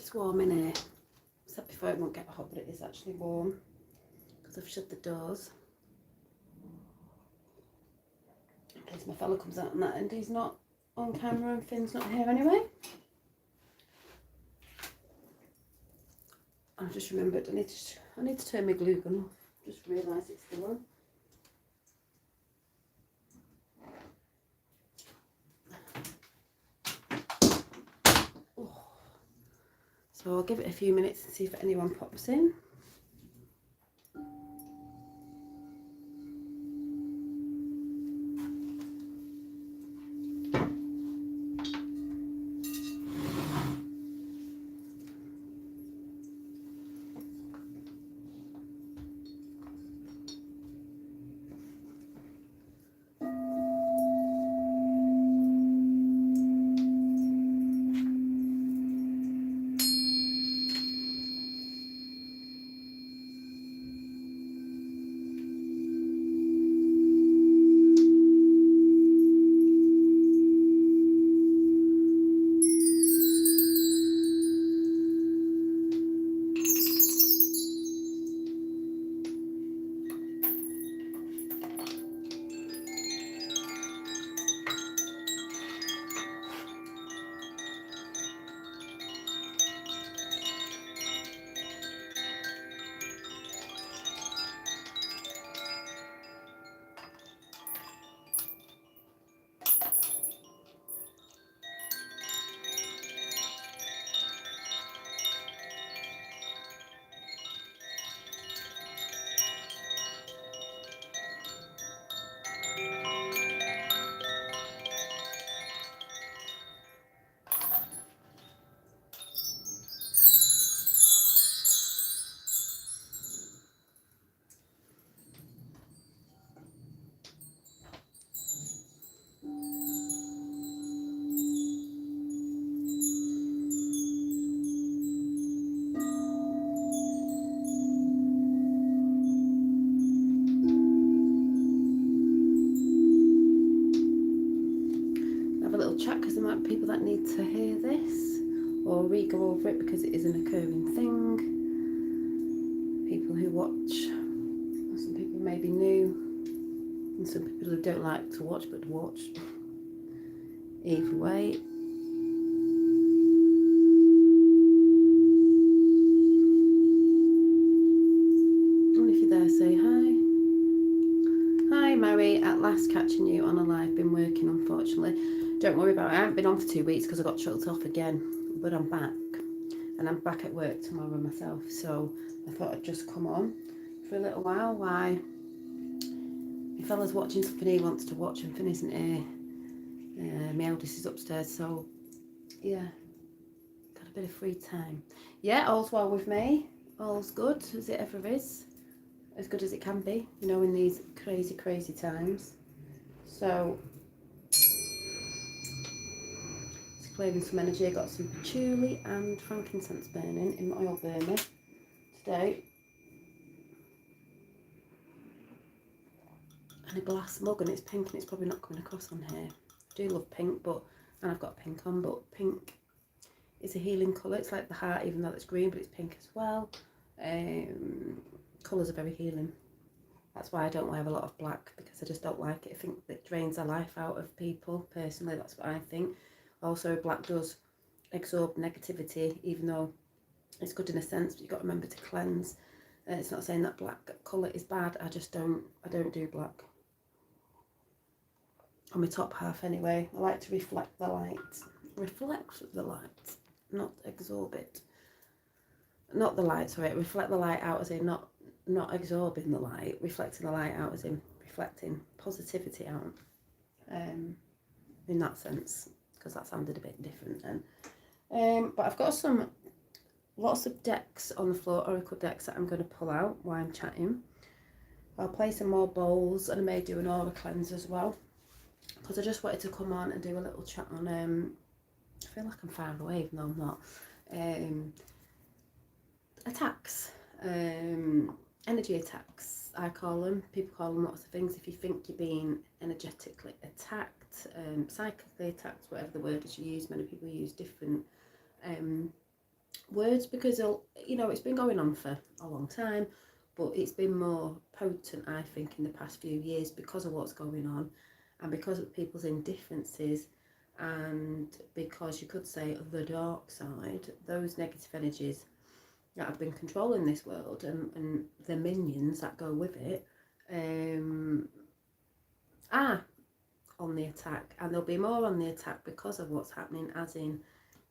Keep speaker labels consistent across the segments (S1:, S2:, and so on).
S1: It's warm in here. I said before it won't get hot, but it is actually warm because I've shut the doors. In case my fella comes out on that end, he's not on camera and Finn's not here anyway. I've just remembered I need to turn my glue gun off. Just realised it's still on. Oh. So I'll give it a few minutes and see if anyone pops in. Chat because there might be people that need to hear this or re-go over it because it is an occurring thing. People who watch, some people may be new, and some people who don't like to watch but watch. Either way. And if you're there, say hi. Hi Mary, at last catching you on a live. Been working unfortunately. Don't worry about it. I haven't been on for 2 weeks because I got chucked off again, but I'm back, and I'm back at work tomorrow myself. So I thought I'd just come on for a little while. Why? My fella's watching something he wants to watch, and Finn isn't here. My eldest is upstairs, so yeah, got a bit of free time. Yeah, all's well with me. All's good as it ever is, as good as it can be, you know, in these crazy times. So. Clearing some energy. I got some patchouli and frankincense burning in my oil burner today, and a glass mug, and it's pink, and it's probably not coming across on here. I do love pink, and I've got pink on, but pink is a healing colour. It's like the heart, even though it's green, but it's pink as well. Colours are very healing. That's why I don't wear a lot of black, because I just don't like it. I think it drains the life out of people. Personally, that's what I think. Also, black does absorb negativity, even though it's good in a sense, but you've got to remember to cleanse. It's not saying that black colour is bad, I don't do black. On my top half anyway, I like to reflect the light. Reflect the light, not absorb it. Not the light, sorry, reflect the light out as in not absorbing the light, reflecting the light out as in reflecting positivity out. In that sense. Because that sounded a bit different then. But I've got lots of decks on the floor, oracle decks, that I'm going to pull out while I'm chatting. I'll play some more bowls, and I may do an aura cleanse as well, because I just wanted to come on and do a little chat on I feel like I'm far away even though I'm not. Attacks, energy attacks, I call them. People call them lots of things. If you think you're being energetically attacked, psychically attacked, whatever the word is you use, many people use different words, because it's been going on for a long time, but it's been more potent, I think, in the past few years because of what's going on, and because of people's indifferences, and because you could say the dark side, those negative energies that have been controlling this world, and the minions that go with it, are on the attack, and there'll be more on the attack because of what's happening, as in,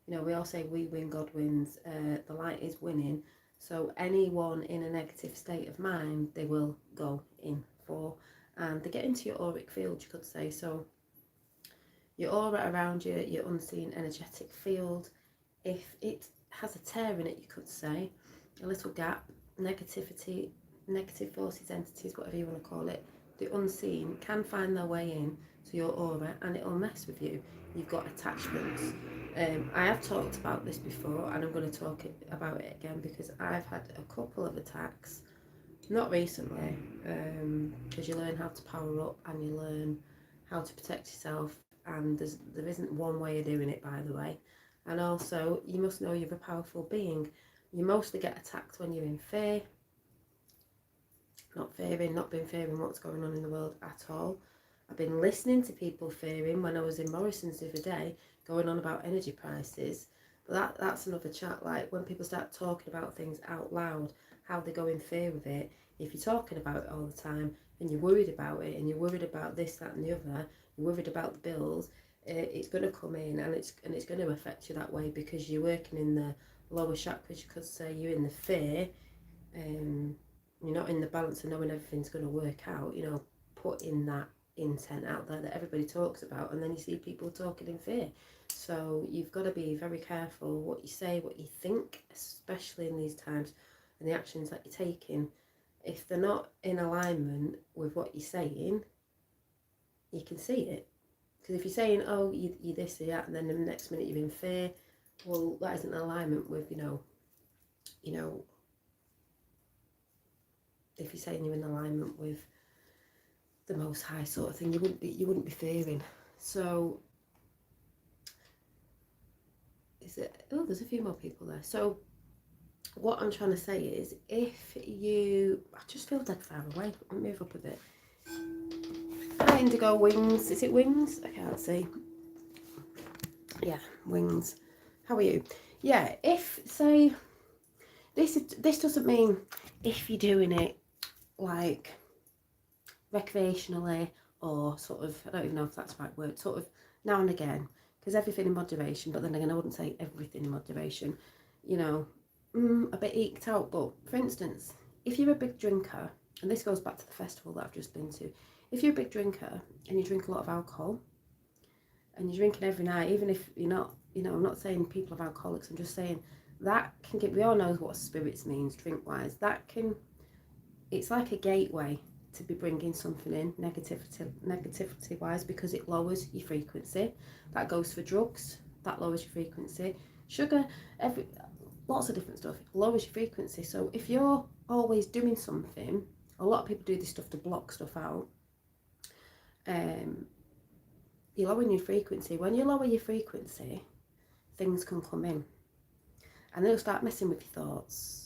S1: we all say we win, God wins, the light is winning. So anyone in a negative state of mind, they will go in for, and they get into your auric field, you could say. So your aura around you, your unseen energetic field, if it has a tear in it, you could say, a little gap, negativity, negative forces, entities, whatever you want to call it, the unseen can find their way in to your aura, and it'll mess with you. You've got attachments. I have talked about this before, and I'm going to talk about it again, because I've had a couple of attacks, not recently, because you learn how to power up, and you learn how to protect yourself, and there isn't one way of doing it, by the way. And also, you must know you're a powerful being. You mostly get attacked when you're in fear, not being fearing what's going on in the world at all. I've been listening to people fearing when I was in Morrison's the other day, going on about energy prices. But that's another chat. Like, when people start talking about things out loud, how they go in fear with it. If you're talking about it all the time, and you're worried about it, and you're worried about this, that and the other, you're worried about the bills, it's going to come in, and it's going to affect you that way, because you're working in the lower chakras, you could say. You're in the fear, you're not in the balance of knowing everything's going to work out, putting that intent out there that everybody talks about, and then you see people talking in fear. So you've got to be very careful what you say, what you think, especially in these times, and the actions that you're taking. If they're not in alignment with what you're saying, you can see it. Because if you're saying, oh, you this, you that, and then the next minute you're in fear, well, that isn't in alignment with, if you're saying you're in alignment with the Most High sort of thing, you wouldn't be fearing. So there's a few more people there. So what I'm trying to say is, I just feel dead far away. I'll move up a bit. Hi, Indigo Wings. Is it Wings? I can't see. Yeah, Wings. How are you? Yeah, if, say, this doesn't mean if you're doing it like recreationally, or sort of, I don't even know if that's the right word, sort of now and again, because everything in moderation, but then again, I wouldn't say everything in moderation, a bit eked out. But for instance, if you're a big drinker, and this goes back to the festival that I've just been to, if you're a big drinker and you drink a lot of alcohol, and you're drinking every night, even if you're not, I'm not saying people are alcoholics, I'm just saying that can we all know what spirits means, drink wise, it's like a gateway to be bringing something in, negativity wise, because it lowers your frequency. That goes for drugs, that lowers your frequency. Sugar, lots of different stuff, lowers your frequency. So if you're always doing something, a lot of people do this stuff to block stuff out, you're lowering your frequency. When you lower your frequency, things can come in, and they'll start messing with your thoughts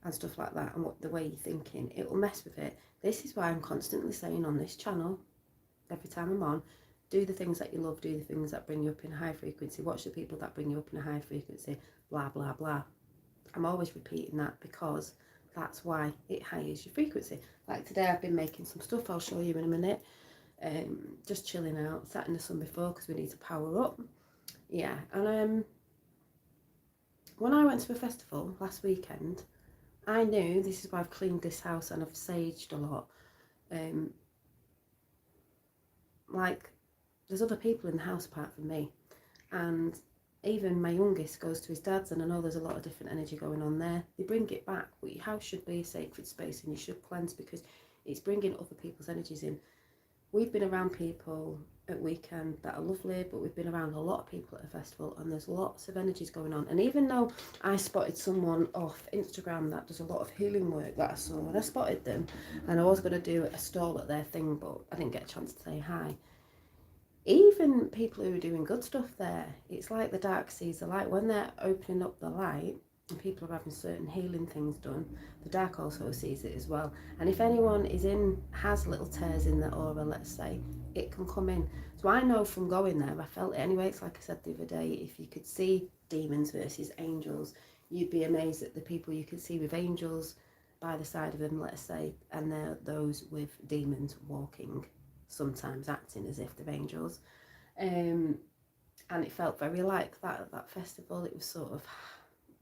S1: and stuff like that, and the way you're thinking, it will mess with it. This is why I'm constantly saying on this channel, every time I'm on, do the things that you love, do the things that bring you up in a high frequency, watch the people that bring you up in a high frequency, blah blah blah. I'm always repeating that, because that's why it hires your frequency. Like today, I've been making some stuff, I'll show you in a minute. Just chilling out, sat in the sun before, because we need to power up. Yeah, and when I went to a festival last weekend, I knew, this is why I've cleaned this house and I've saged a lot. Like, there's other people in the house apart from me, and even my youngest goes to his dad's, and I know there's a lot of different energy going on there. They bring it back, but your house should be a sacred space, and you should cleanse, because it's bringing other people's energies in. We've been around people at weekend that are lovely, but we've been around a lot of people at a festival, and there's lots of energies going on. And even though I spotted someone off Instagram that does a lot of healing work that I saw, and I spotted them, and I was going to do a stall at their thing, but I didn't get a chance to say hi. even people who are doing good stuff there, it's like the dark sees the light. When they're opening up the light and people are having certain healing things done, the dark also sees it as well. And if anyone has little tears in their aura, let's say, it can come in. So I know from going there, I felt it anyway. It's like I said the other day, if you could see demons versus angels, you'd be amazed at the people you could see with angels by the side of them, let's say, and they're those with demons walking, sometimes acting as if they're angels. And it felt very like that at that festival. It was sort of,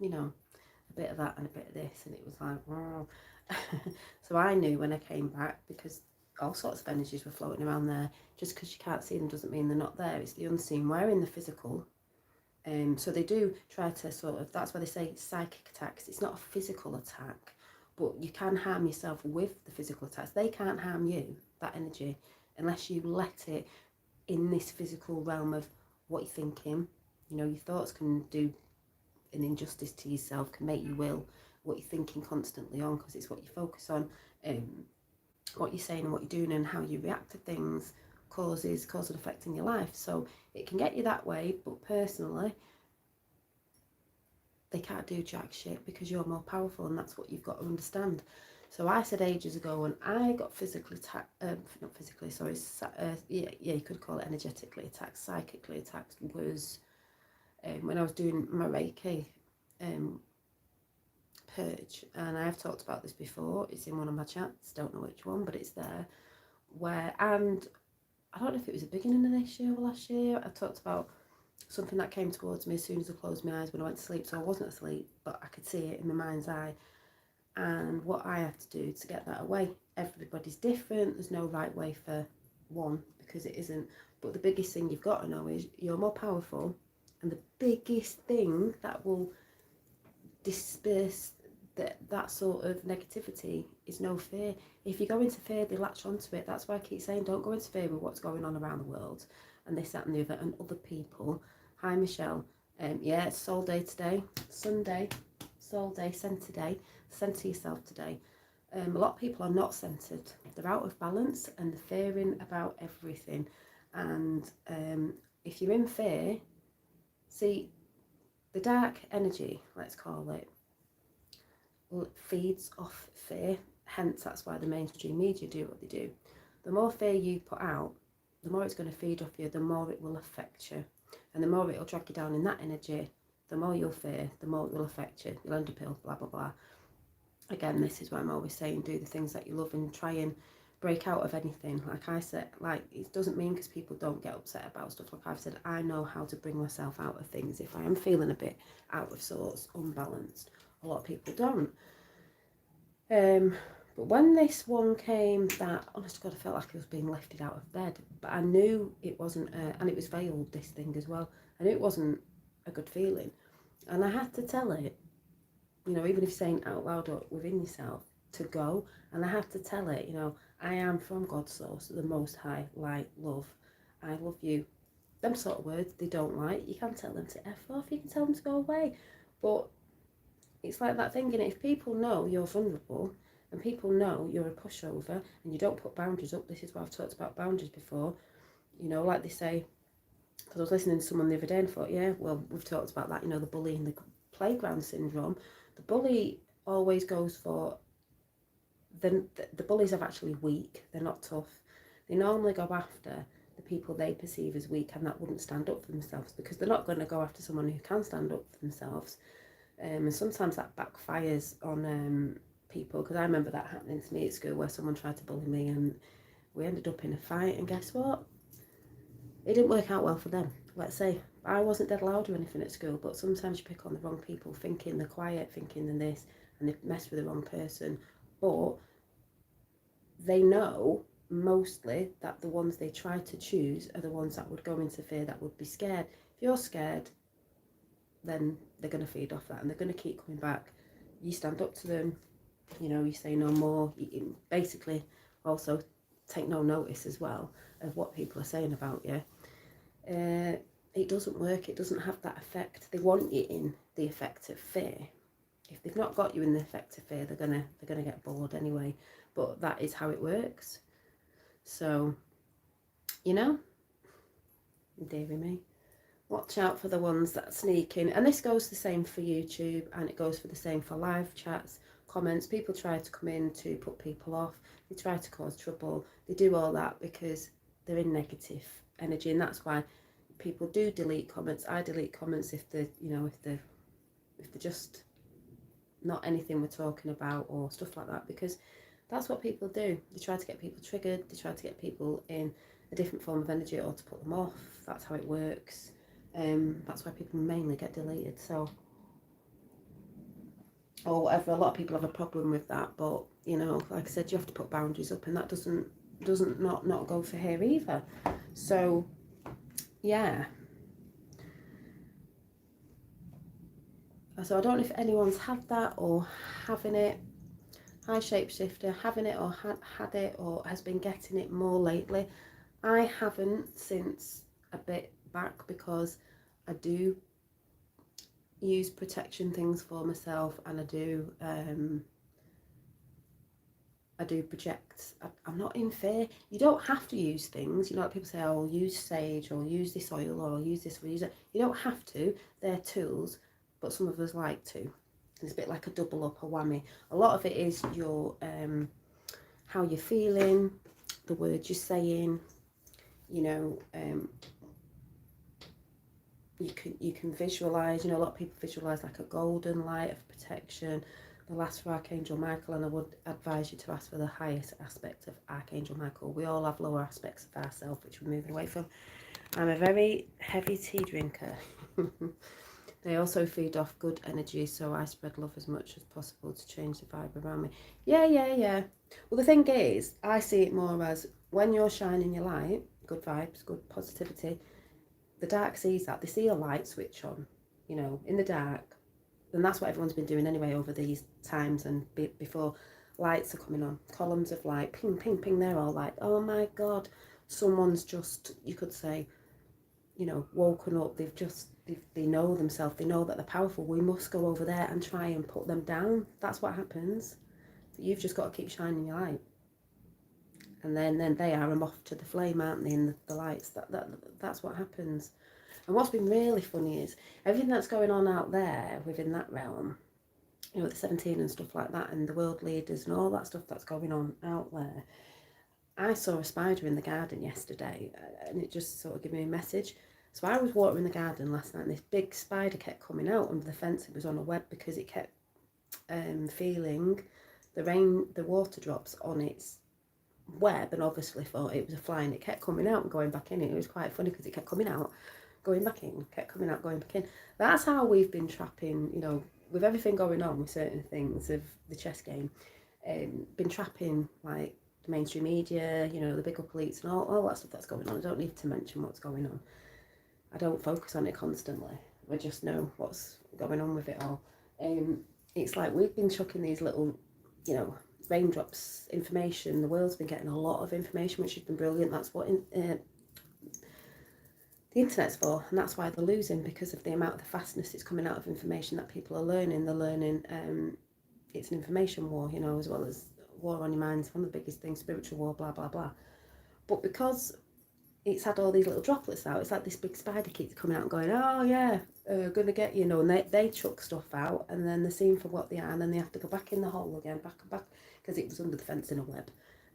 S1: a bit of that and a bit of this, and it was like, wow. So I knew when I came back, because all sorts of energies were floating around there. Just because you can't see them doesn't mean they're not there. It's the unseen. We're in the physical. So they do try to sort of, that's why they say psychic attacks. It's not a physical attack, but you can harm yourself with the physical attacks. They can't harm you, that energy, unless you let it in this physical realm of what you're thinking. Your thoughts can do an injustice to yourself, can make you will what you're thinking constantly on, because it's what you focus on. What you're saying and what you're doing and how you react to things cause and effect in your life. So it can get you that way, but personally, they can't do jack shit because you're more powerful, and that's what you've got to understand. So I said ages ago when I got physically attacked, not physically, sorry, you could call it energetically attacked, psychically attacked, was when I was doing my Reiki purge. And I have talked about this before, it's in one of my chats, don't know which one, but it's there, and I don't know if it was the beginning of this year or last year, I talked about something that came towards me as soon as I closed my eyes when I went to sleep. So I wasn't asleep, but I could see it in my mind's eye, and what I have to do to get that away. Everybody's different, there's no right way for one, because it isn't. But the biggest thing you've got to know is you're more powerful, and the biggest thing that will disperse that sort of negativity is no fear. If you go into fear, they latch onto it. That's why I keep saying don't go into fear with what's going on around the world and this, that and the other and other people. Hi Michelle. Yeah, it's soul day today, Sunday, soul day, centre day. Centre yourself today. A lot of people are not centered, they're out of balance and they're fearing about everything. And if you're in fear, see, the dark energy, let's call it, feeds off fear. Hence, that's why the mainstream media do what they do. The more fear you put out, the more it's going to feed off you, the more it will affect you. And the more it will drag you down in that energy, the more you'll fear, the more it will affect you. You'll end up ill, blah, blah, blah. Again, this is why I'm always saying do the things that you love and try and break out of anything. Like I said, like, it doesn't mean because people don't get upset about stuff. Like I've said, I know how to bring myself out of things if I am feeling a bit out of sorts, unbalanced. A lot of people don't. But when this one came, that, honest to God, I felt like I was being lifted out of bed. But I knew it wasn't, and it was veiled, this thing as well. I knew it wasn't a good feeling. And I had to tell it, even if you're saying out loud or within yourself, to go. And I had to tell it, I am from God's source, the Most High, light, love. I love you. Them sort of words they don't like. You can tell them to F off, you can tell them to go away. But it's like that thing, and if people know you're vulnerable and people know you're a pushover and you don't put boundaries up, this is why I've talked about boundaries before, like they say, because I was listening to someone the other day and thought, yeah, well, we've talked about that, the bully and the playground syndrome. The bully always goes for, the bullies are actually weak, they're not tough. They normally go after the people they perceive as weak and that wouldn't stand up for themselves, because they're not going to go after someone who can stand up for themselves. And sometimes that backfires on people, because I remember that happening to me at school where someone tried to bully me and we ended up in a fight, and guess what? It didn't work out well for them. Let's say I wasn't dead loud or anything at school, but sometimes you pick on the wrong people, thinking they're quiet, thinking they're this, and they mess with the wrong person. But they know mostly that the ones they try to choose are the ones that would go into fear, that would be scared. If you're scared, then they're going to feed off that and they're going to keep coming back. You stand up to them, you say no more. You basically also take no notice as well of what people are saying about you. It doesn't work. It doesn't have that effect. They want you in the effect of fear. If they've not got you in the effect of fear, they're gonna get bored anyway. But that is how it works. So, Deary me. Watch out for the ones that sneak in. And this goes the same for YouTube, and it goes for the same for live chats, comments. People try to come in to put people off. They try to cause trouble. They do all that because they're in negative energy, and that's why people do delete comments. I delete comments if they're, if they're just not anything we're talking about or stuff like that, because that's what people do. They try to get people triggered. They try to get people in a different form of energy or to put them off. That's how it works. That's why people mainly get deleted. So, or whatever. A lot of people have a problem with that, but like I said, you have to put boundaries up, and that doesn't not go for here either. So, yeah. So I don't know if anyone's had that or having it. Hi Shapeshifter, having it or had it or has been getting it more lately. I haven't since a bit back, because I do use protection things for myself, and I do project. I'm not in fear. You don't have to use things. Like people say, oh, use sage or use this oil or use this or use it. You don't have to. They're tools, but some of us like to. It's a bit like a double up, a whammy. A lot of it is your how you're feeling, the words you're saying. You can visualize. A lot of people visualize like a golden light of protection. They'll ask for Archangel Michael, and I would advise you to ask for the highest aspect of Archangel Michael. We all have lower aspects of ourselves which we're moving away from. I'm a very heavy tea drinker. They also feed off good energy, so I spread love as much as possible to change the vibe around me. Yeah. Well, the thing is, I see it more as when you're shining your light, good vibes, good positivity, the dark sees that. They see a light switch on, in the dark. And that's what everyone's been doing anyway over these times and before. Lights are coming on, columns of light, ping, ping, ping. They're all like, oh my God, someone's just, you could say, woken up. They know themselves. They know that they're powerful. We must go over there and try and put them down. That's what happens. But you've just got to keep shining your light. And then they are off to the flame, aren't they, in the lights. That's what happens. And what's been really funny is everything that's going on out there within that realm, the 17 and stuff like that, and the world leaders and all that stuff that's going on out there. I saw a spider in the garden yesterday, and it just sort of gave me a message. So I was watering the garden last night, and this big spider kept coming out under the fence. It was on a web because it kept feeling the water drops on its web, and obviously thought it was a fly, and it kept coming out and going back in. It was quite funny because it kept coming out, going back in, kept coming out, going back in. That's how we've been trapping, with everything going on with certain things of the chess game, been trapping like the mainstream media, the big up elites and all that stuff that's going on. I don't need to mention what's going on. I don't focus on it constantly. I just know what's going on with it all. It's like we've been chucking these little, raindrops information. The world's been getting a lot of information, which has been brilliant. That's what the internet's for, and that's why they're losing, because of the amount of the fastness it's coming out of information that people are learning. They're learning it's an information war, as well as war on your mind. It's one of the biggest things, spiritual war, blah, blah, blah. But because it's had all these little droplets out, it's like this big spider keeps coming out and going, oh yeah, gonna get you, and they chuck stuff out, and then they're seen for what they are, and then they have to go back in the hole again, back and back, because it was under the fence in a web.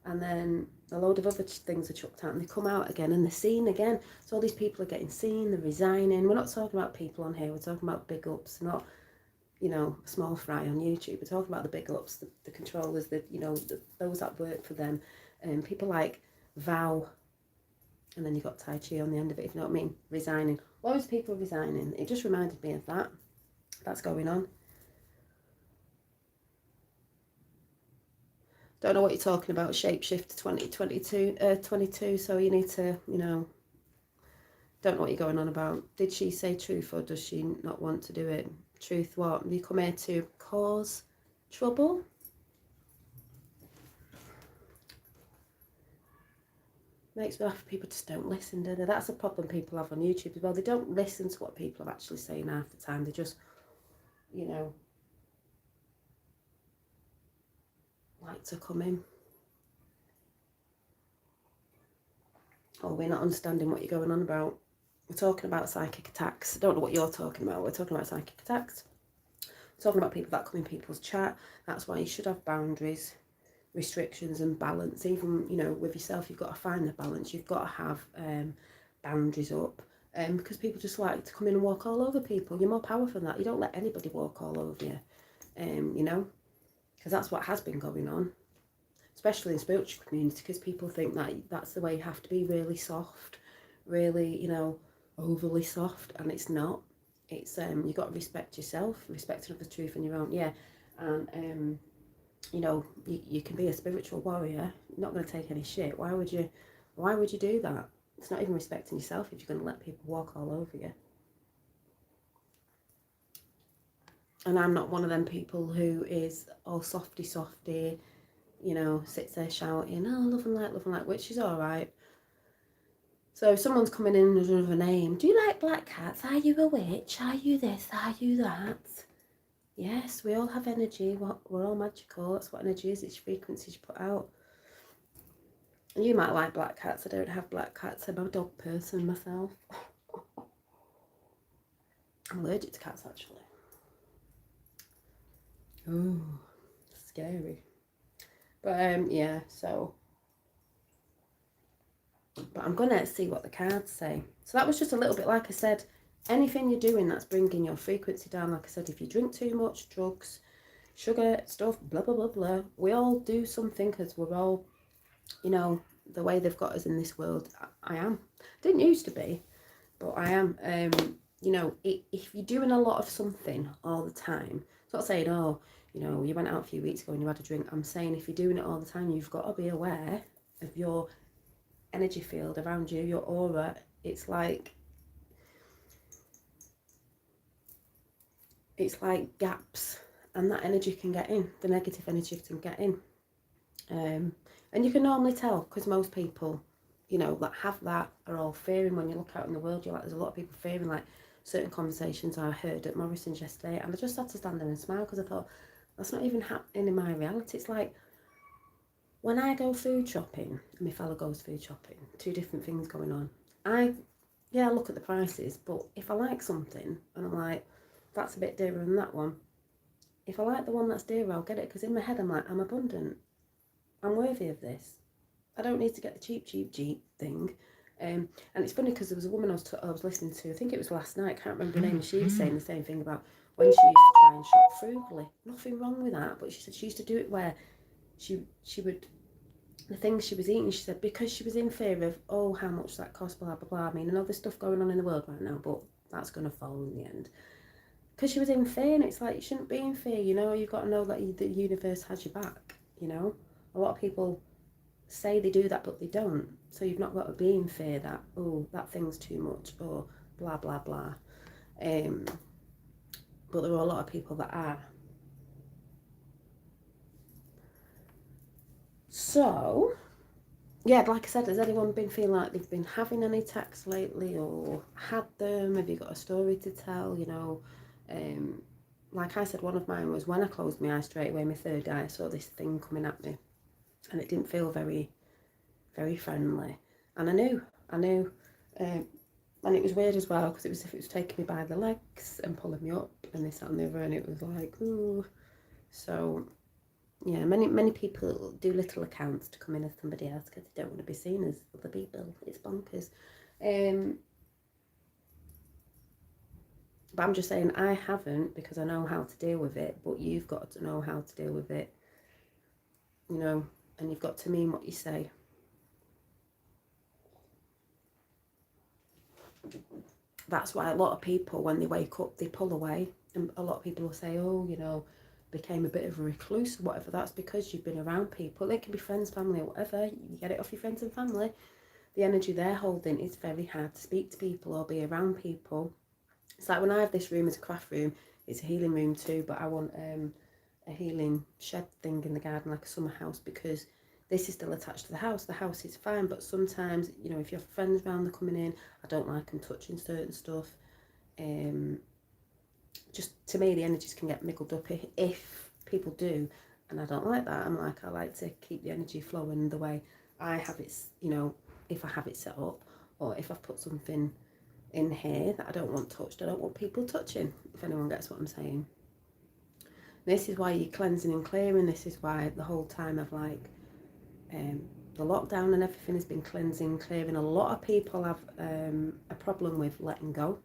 S1: And then a load of other things are chucked out, and they come out again, and they're seen again. So all these people are getting seen, they're resigning. We're not talking about people on here, we're talking about big ups, not, a small fry on YouTube. We're talking about the big ups, the controllers, those that work for them. People like Vow, and then you've got Tai Chi on the end of it, if you know what I mean, resigning. Loads of people resigning. It just reminded me of that. That's going on. Don't know what you're talking about, Shapeshifter 22, so you need to, don't know what you're going on about. Did she say truth, or does she not want to do it? Truth what? You come here to cause trouble? Makes me laugh. People just don't listen, do they? That's a problem people have on YouTube as well. They don't listen to what people are actually saying half the time. They just, like to come in. Oh, we're not understanding what you're going on about. We're talking about psychic attacks. I don't know what you're talking about. We're talking about psychic attacks. We're talking about people that come in people's chat. That's why you should have boundaries, restrictions and balance. Even, you know, with yourself, you've got to find the balance. You've got to have boundaries up. Because people just like to come in and walk all over people. You're more powerful than that. You don't let anybody walk all over you. You know, because that's what has been going on, especially in spiritual community, because people think that that's the way you have to be, really soft, really, you know, overly soft, and it's not. It's you got to respect yourself, respect another truth in your own, and you know, you can be a spiritual warrior. You're not going to take any shit. Why would you do that? It's not even respecting yourself if you're going to let people walk all over you. And I'm not one of them people who is all softy, you know, sits there shouting, oh, love and light, which is all right. So if someone's coming in with another name, do you like black cats? Are you a witch? Are you this? Are you that? Yes, we all have energy. We're all magical. That's what energy is. It's frequencies you put out. And you might like black cats. I don't have black cats. I'm a dog person myself. I'm allergic to cats, actually. Oh, scary. But yeah, so. But I'm going to see what the cards say. So that was just a little bit, like I said, anything you're doing that's bringing your frequency down. Like I said, if you drink too much, drugs, sugar, stuff, blah, blah, blah, blah. We all do something because we're all, you know, the way they've got us in this world. I am. Didn't used to be, but I am. You know, if you're doing a lot of something all the time, it's not saying, oh, you know, you went out a few weeks ago and you had a drink. I'm saying if you're doing it all the time, you've got to be aware of your energy field around you, your aura. It's like gaps, and that energy can get in, the negative energy can get in. And you can normally tell, because most people, you know, that have that are all fearing. When you look out in the world, you're like, there's a lot of people fearing, like certain conversations I heard at Morrison's yesterday, and I just had to stand there and smile, because I thought, that's not even happening in my reality. It's like, when I go food shopping, and my fella goes food shopping, two different things going on. I look at the prices, but if I like something, and I'm like, that's a bit dearer than that one, if I like the one that's dearer, I'll get it, because in my head I'm like, I'm abundant. I'm worthy of this. I don't need to get the cheap thing. And it's funny, because there was a woman I was listening to, I think it was last night, I can't remember her name, and she was saying the same thing about when she used to try and shop frugally. Nothing wrong with that, but she said she used to do it where she would, the things she was eating, she said, because she was in fear of, oh, how much that cost, blah, blah, blah. I mean, I know there's stuff going on in the world right now, but that's going to fall in the end. Because she was in fear, and it's like, you shouldn't be in fear, you know, you've got to know that the universe has your back, you know. A lot of people say they do that, but they don't. So you've not got to be in fear that, oh, that thing's too much, or blah, blah, blah. But there are a lot of people that are. So, yeah, like I said, has anyone been feeling like they've been having any attacks lately, or had them? Have you got a story to tell, you know? Like I said, one of mine was when I closed my eyes straight away, my third eye, I saw this thing coming at me, and it didn't feel very, very friendly. And I knew, and it was weird as well, because it was as if it was taking me by the legs and pulling me up, and this, that, and the other, and it was like, ooh. So, yeah, many people do little accounts to come in as somebody else because they don't want to be seen as other people. It's bonkers. But I'm just saying, I haven't, because I know how to deal with it, but you've got to know how to deal with it, you know, and you've got to mean what you say. That's why a lot of people, when they wake up, they pull away, and a lot of people will say, oh, you know, became a bit of a recluse or whatever. That's because you've been around people. It can be friends, family, or whatever. You get it off your friends and family. The energy they're holding, is very hard to speak to people or be around people. It's like when I have this room as a craft room, it's a healing room too, but I want a healing shed thing in the garden, like a summer house, because this is still attached to the house. The house is fine, but sometimes, you know, if you have friends around, they're coming in, I don't like them touching certain stuff. Just, to me, the energies can get mixed up if people do, and I don't like that. I'm like, I like to keep the energy flowing the way I have it, you know, if I have it set up, or if I've put something in here that I don't want touched. I don't want people touching, if anyone gets what I'm saying. This is why you're cleansing and clearing. This is why the whole time of like the lockdown and everything has been cleansing, clearing. A lot of people have a problem with letting go.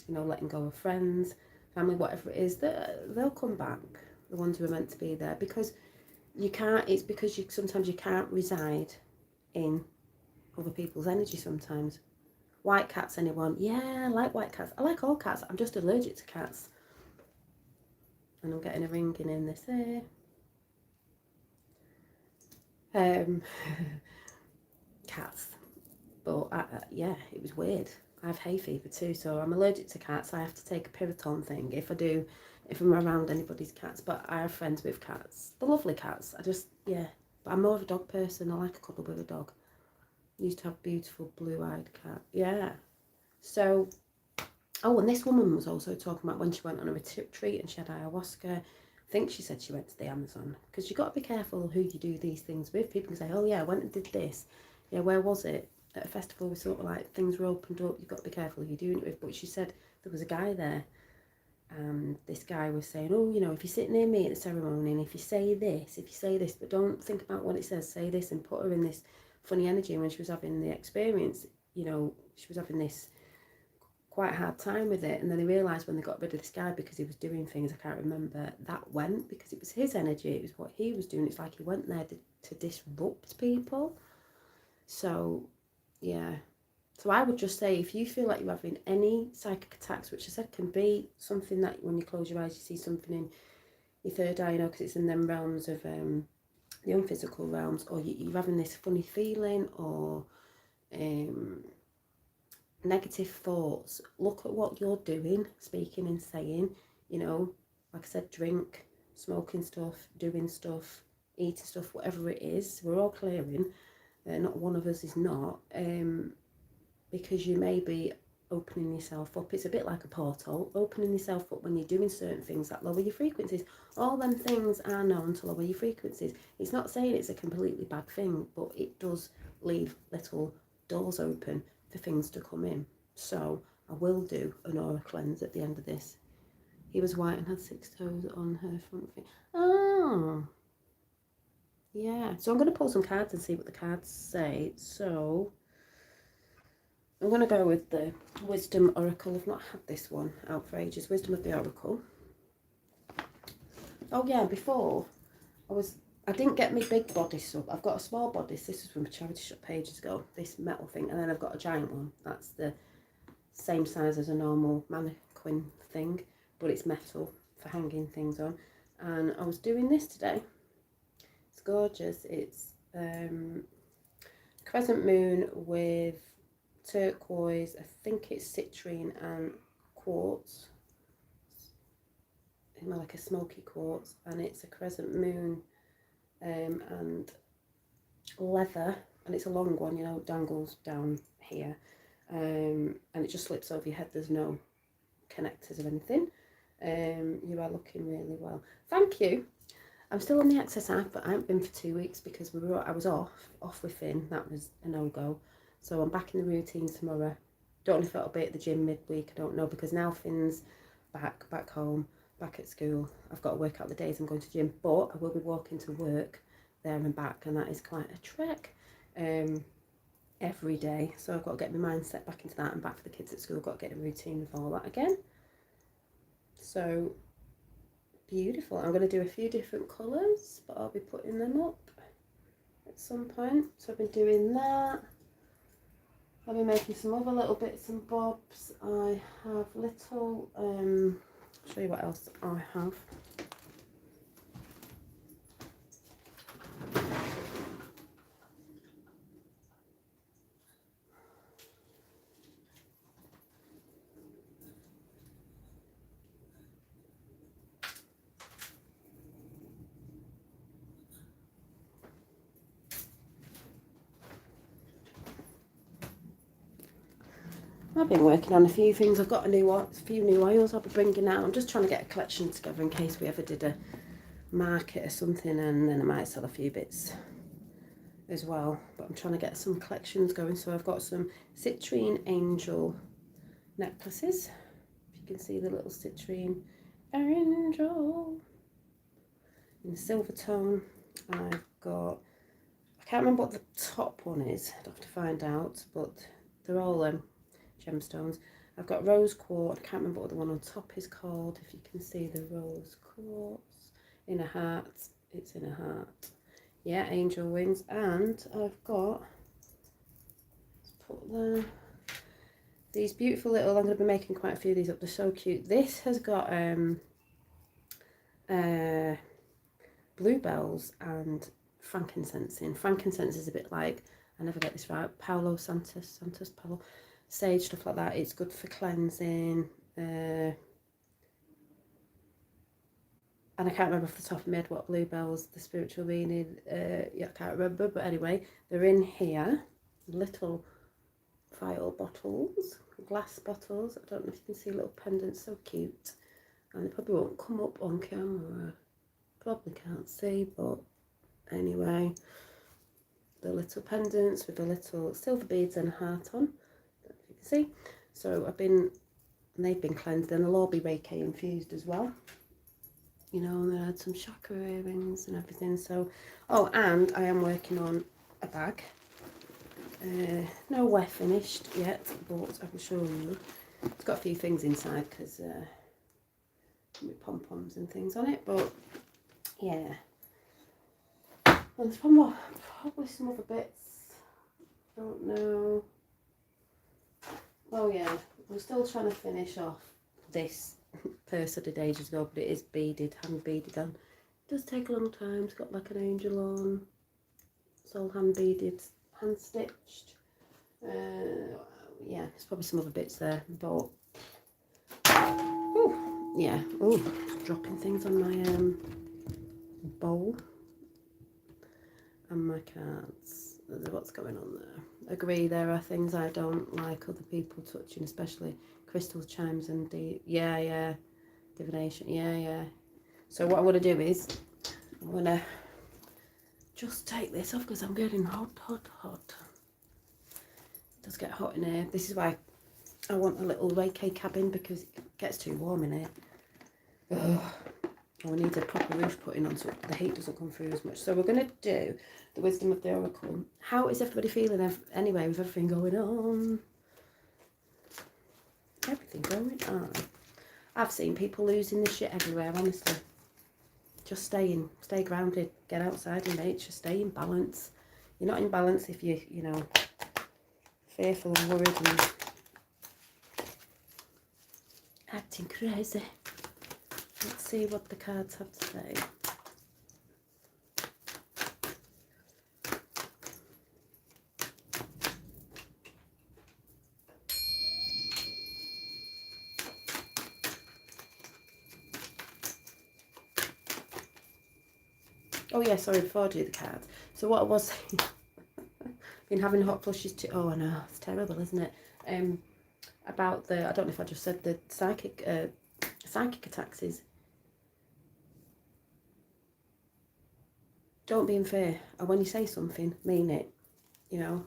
S1: You know, letting go of friends, family, whatever it is. They'll come back. The ones who are meant to be there, because you can't. It's because sometimes you can't reside in other people's energy. Sometimes. White cats, anyone? Yeah, I like white cats. I like all cats. I'm just allergic to cats. And I'm getting a ringing in this ear. Cats. But yeah, it was weird. I have hay fever too, so I'm allergic to cats. I have to take a Piriton thing if I'm around anybody's cats. But I have friends with cats. They're lovely cats. Yeah. But I'm more of a dog person. I like a cuddle with a dog. I used to have a beautiful blue-eyed cat. Yeah. So, oh, and this woman was also talking about when she went on a retreat and she had ayahuasca. I think she said she went to the Amazon, because you've got to be careful who you do these things with. People can say, oh yeah, I went and did this. Yeah, where was it? At a festival where sort of like things were opened up. You've got to be careful who you're doing it with. But she said there was a guy there, and this guy was saying, oh, you know, if you sit near me at the ceremony and if you say this, but don't think about what it says, say this, and put her in this funny energy. And when she was having the experience, you know, she was having this quite hard time with it. And then they realised when they got rid of this guy, because he was doing things, I can't remember, that went, because it was his energy, it was what he was doing. It's like he went there to disrupt people. So yeah, so I would just say, if you feel like you're having any psychic attacks, which I said can be something that when you close your eyes you see something in your third eye, you know, because it's in them realms of the unphysical realms, or you're having this funny feeling, or negative thoughts, look at what you're doing, speaking and saying, you know, like I said, drink, smoking stuff, doing stuff, eating stuff, whatever it is. We're all clearing. Not one of us is not, because you may be opening yourself up. It's a bit like a portal, opening yourself up when you're doing certain things that lower your frequencies. All them things are known to lower your frequencies. It's not saying it's a completely bad thing, but it does leave little doors open for things to come in. So I will do an aura cleanse at the end of this. He was white and had 6 toes on her front feet. Oh, yeah. So I'm going to pull some cards and see what the cards say. So I'm going to go with the Wisdom Oracle. I've not had this one out for ages. Wisdom of the Oracle. Oh yeah, before I didn't get my big bodice up. I've got a small bodice. This is from a charity shop ages ago, this metal thing. And then I've got a giant one. That's the same size as a normal mannequin thing, but it's metal for hanging things on. And I was doing this today. It's gorgeous. It's crescent moon with turquoise, I think it's citrine and quartz, like a smoky quartz, and it's a crescent moon and leather, and it's a long one, you know, it dangles down here, and it just slips over your head. There's no connectors or anything. You are looking really well. Thank you. I'm still on the Access app, but I haven't been for 2 weeks because I was off with Finn. That was a no-go. So I'm back in the routine tomorrow. Don't know if it'll be at the gym midweek. I don't know, because now Finn's back home, back at school. I've got to work out the days I'm going to gym, but I will be walking to work there and back, and that is quite a trek every day. So I've got to get my mindset back into that, and back for the kids at school. I've got to get a routine with all that again. So beautiful. I'm going to do a few different colours, but I'll be putting them up at some point. So I've been doing that. I'll be making some other little bits and bobs. I have little, I'll show you what else I have. I've been working on a few things. I've got a few new oils I'll be bringing out. I'm just trying to get a collection together in case we ever did a market or something, and then I might sell a few bits as well. But I'm trying to get some collections going. So I've got some Citrine Angel necklaces. If you can see the little citrine angel in silver tone. I've got, I can't remember what the top one is, I'd have to find out, but they're all gemstones. I've got rose quartz, I can't remember what the one on top is called. If you can see the rose quartz in a heart, it's in a heart. Yeah, angel wings. And I've got, let's put there, these beautiful little, I'm going to be making quite a few of these up, they're so cute. This has got bluebells and frankincense in. Frankincense is a bit like, I never get this right, Palo Santos, Palo, sage, stuff like that. It's good for cleansing. And I can't remember off the top of my head what bluebells, the spiritual meaning, yeah, I can't remember, but anyway, they're in here, little vial bottles, glass bottles. I don't know if you can see little pendants, so cute. And they probably won't come up on camera, probably can't see, but anyway, the little pendants with the little silver beads and a heart on, I don't know if you can see. So they've been cleansed, and they'll all be Reiki infused as well. You know, and I had some chakra earrings and everything. So, oh, and I am working on a bag. Nowhere finished yet, but I can show you. It's got a few things inside because with pom-poms and things on it, but yeah. And there's probably some other bits. Don't know. Oh yeah, I'm still trying to finish off this purse I did ages ago, but it is beaded, hand beaded on. It does take a long time. It's got like an angel on. It's all hand beaded, hand stitched. Yeah, there's probably some other bits there, but ooh, yeah. Oh, dropping things on my bowl and my cards. What's going on there? Agree, there are things I don't like other people touching, especially crystals, chimes, and divination. Yeah. So what I want to do is I'm going to just take this off because I'm getting hot. It does get hot in here. This is why I want a little Reiki cabin, because it gets too warm in here. Ugh. I need a proper roof putting on so the heat doesn't come through as much. So we're going to do the wisdom of the oracle. How is everybody feeling anyway with everything going on? Everything going on. I've seen people losing this shit everywhere, honestly. Just stay grounded, get outside in nature, stay in balance. You're not in balance if you know, fearful and worried and acting crazy. Let's see what the cards have to say. Oh yeah, sorry, before I do the cards. So what I was saying, been having hot flushes too. Oh I know, it's terrible, isn't it? About the, I don't know if I just said the psychic attacks is, don't be in fear, and when you say something, mean it. You know,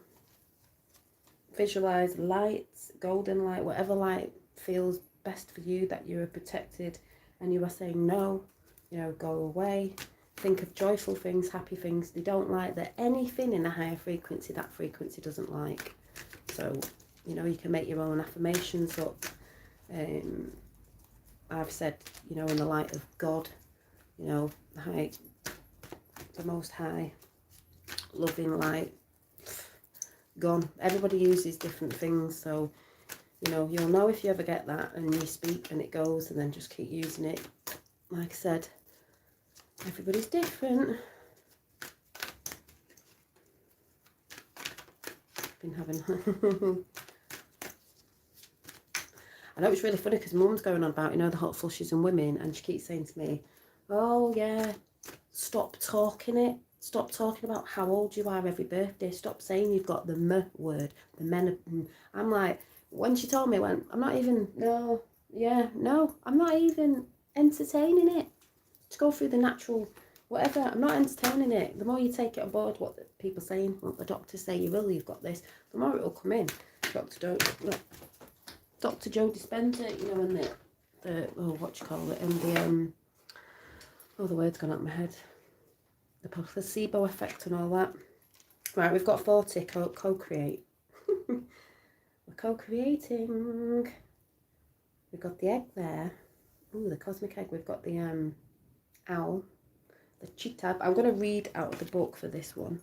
S1: visualize lights, golden light, whatever light feels best for you, that you are protected and you are saying no, you know, go away. Think of joyful things, happy things. They don't like that anything in a higher frequency, that frequency doesn't like. So, you know, you can make your own affirmations up. I've said, you know, in the light of God, you know, the most high, loving light, gone. Everybody uses different things, so, you know, you'll know if you ever get that and you speak and it goes, and then just keep using it. Like I said, everybody's different. Been having I know it's really funny because Mum's going on about, you know, the hot flushes and women, and she keeps saying to me, oh yeah, stop talking about how old you are every birthday. Stop saying you've got the M word, the men. I'm like, when she told me, I'm not even, I'm not even entertaining it. To go through the natural, whatever, I'm not entertaining it. The more you take it on board, what the people saying, what the doctors say, you've got this, the more it will come in. Doctor, Dr. Joe Dispenza, you know, and the what you call it, and the word's gone out of my head. The placebo effect and all that. Right, we've got 40, co-create. We're co-creating. We've got the egg there. Ooh, the cosmic egg. We've got the owl. The cheetah. I'm going to read out of the book for this one.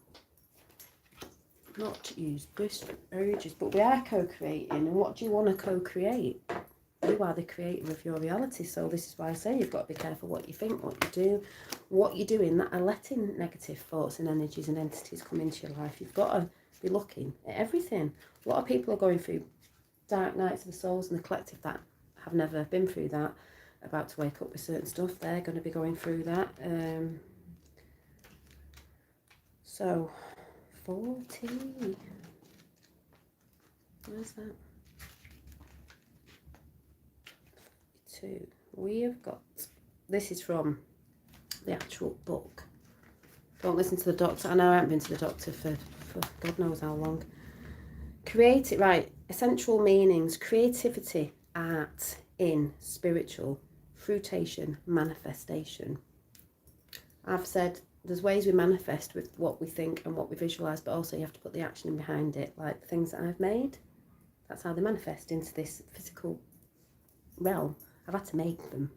S1: Not to use burst urges, but we are co-creating. And what do you want to co-create? You are the creator of your reality. So this is why I say you've got to be careful what you think, what you do, what you're doing that are letting negative thoughts and energies and entities come into your life. You've got to be looking at everything. A lot of people are going through dark nights of the souls, and the collective that have never been through that, about to wake up with certain stuff, they're going to be going through that. So 40. Where's that? 2. We have got, this is from the actual book. Don't listen to the doctor. I know I haven't been to the doctor for God knows how long. Create it, right. Essential meanings: creativity, art, in, spiritual, fruitation, manifestation. I've said there's ways we manifest with what we think and what we visualise, but also you have to put the action in behind it. Like the things that I've made, that's how they manifest into this physical realm. I've had to make them.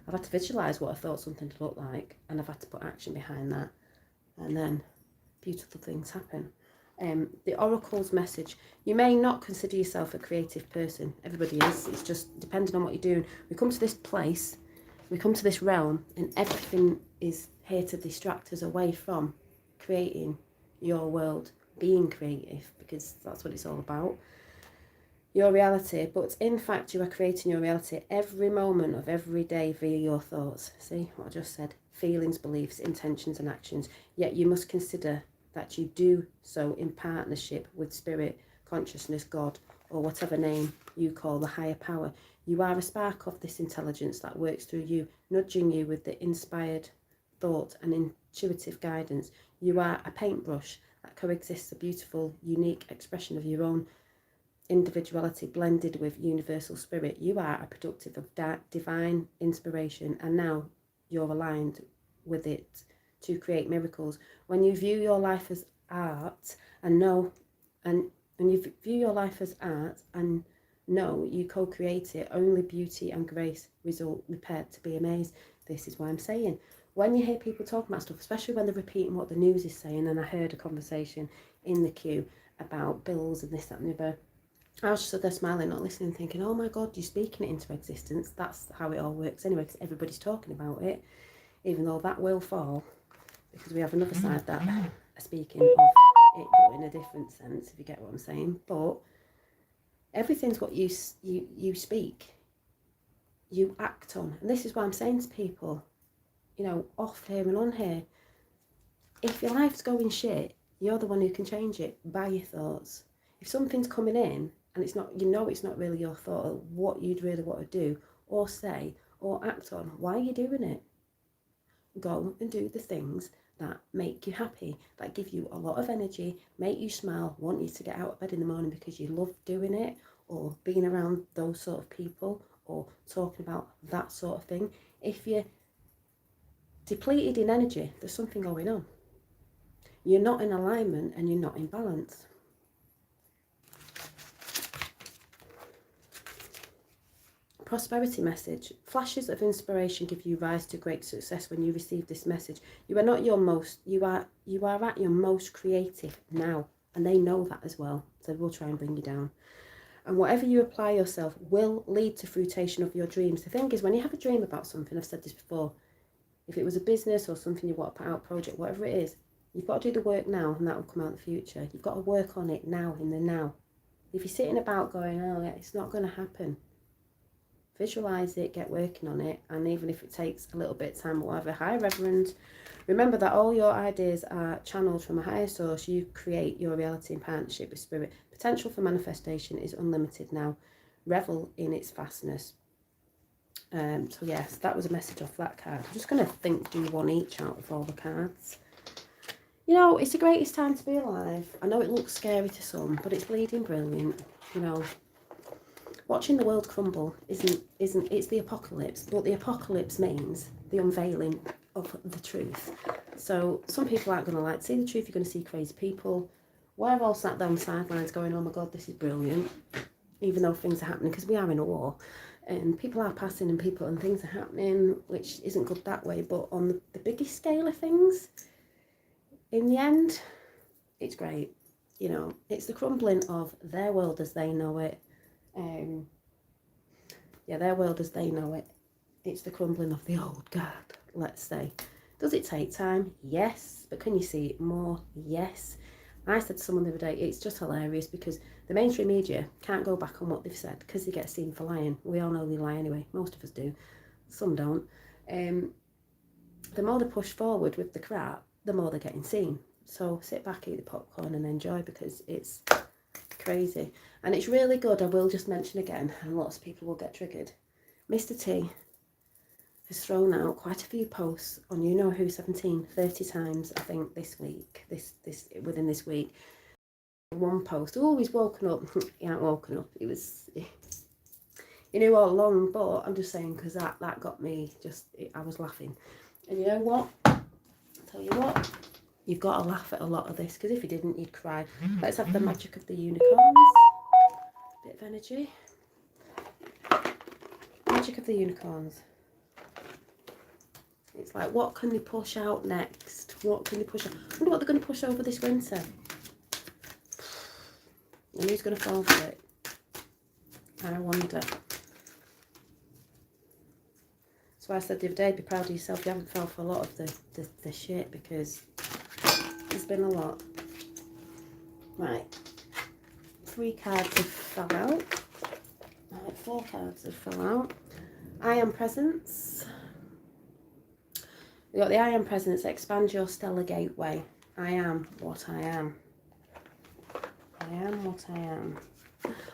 S1: I've had to visualise what I thought something to look like, and I've had to put action behind that, and then beautiful things happen. The oracle's message: you may not consider yourself a creative person. Everybody is. It's just depending on what you're doing. We come to this place, we come to this realm, and everything is here to distract us away from creating your world, being creative, because that's what it's all about. Your reality, but in fact you are creating your reality every moment of every day via your thoughts. See what I just said? Feelings, beliefs, intentions and actions. Yet you must consider that you do so in partnership with spirit, consciousness, God, or whatever name you call the higher power. You are a spark of this intelligence that works through you, nudging you with the inspired thought and intuitive guidance. You are a paintbrush that coexists a beautiful, unique expression of your own individuality blended with universal spirit. You are a productive of divine inspiration, and now you're aligned with it to create miracles. When you view your life as art and know, and you view your life as art and know you co-create it, only beauty and grace result, prepared to be amazed. This is why I'm saying, when you hear people talking about stuff, especially when they're repeating what the news is saying, and I heard a conversation in the queue about bills and this, that and the other, I was just stood there smiling, not listening, thinking, oh my God, you're speaking it into existence. That's how it all works anyway, because everybody's talking about it, even though that will fall, because we have another side that are speaking of it, but in a different sense, if you get what I'm saying. But everything's what you speak, you act on. And this is why I'm saying to people, you know, off here and on here, if your life's going shit, you're the one who can change it by your thoughts. If something's coming in and it's not, you know, it's not really your thought of what you'd really want to do or say or act on, why are you doing it? Go and do the things that make you happy, that give you a lot of energy, make you smile, want you to get out of bed in the morning because you love doing it, or being around those sort of people, or talking about that sort of thing. If you're depleted in energy, there's something going on. You're not in alignment and you're not in balance. Prosperity message. Flashes of inspiration give you rise to great success when you receive this message. You are not your most, you are at your most creative now, and they know that as well. So they will try and bring you down. And whatever you apply yourself will lead to fruition of your dreams. The thing is, when you have a dream about something, I've said this before, if it was a business or something you want to put out, project, whatever it is, you've got to do the work now, and that will come out in the future. You've got to work on it now, in the now. If you're sitting about going, oh, yeah, it's not going to happen, visualize it, get working on it, and even if it takes a little bit of time or whatever, high reverend, remember that all your ideas are channeled from a higher source. You create your reality in partnership with spirit. Potential for manifestation is unlimited now. Revel in its vastness. So yes, that was a message off that card. I'm just going to do one each out of all the cards. You know, it's the greatest time to be alive. I know it looks scary to some, but it's bleeding brilliant. You know, Watching the world crumble isn't it's the apocalypse. What the apocalypse means, the unveiling of the truth. So some people aren't going to like to see the truth. You're going to see crazy people. We're all sat down the sidelines going, oh my God, this is brilliant. Even though things are happening, because we are in a war. And people are passing and things are happening, which isn't good that way. But on the biggest scale of things, in the end, it's great. You know, it's the crumbling of their world as they know it. Their world as they know it. It's the crumbling of the old guard, let's say. Does it take time? Yes. But can you see it more? Yes. I said to someone the other day, it's just hilarious because the mainstream media can't go back on what they've said because they get seen for lying. We all know they lie anyway. Most of us do. Some don't. The more they push forward with the crap, the more they're getting seen. So sit back, eat the popcorn and enjoy, because it's crazy. And it's really good. I will just mention again, and lots of people will get triggered. Mr. T has thrown out quite a few posts on You Know Who 30 times, I think, this week, within this week. One post, oh, he's woken up. He ain't woken up. He was, you knew all along, but I'm just saying, because that got me, I was laughing. And you know what? I'll tell you what, you've got to laugh at a lot of this, because if you didn't, you'd cry. Let's have the magic of the unicorns. Bit of energy. Magic of the unicorns. It's like, what can they push out next? What can they push out? I wonder what they're going to push over this winter. And who's going to fall for it? I wonder. So I said the other day, be proud of yourself. You haven't fell for a lot of the shit, because there's been a lot. Right. 3 cards have fell out. Right, 4 cards have fell out. I am presence. We've got the I am presence. Expand your stellar gateway. I am what I am. I am what I am.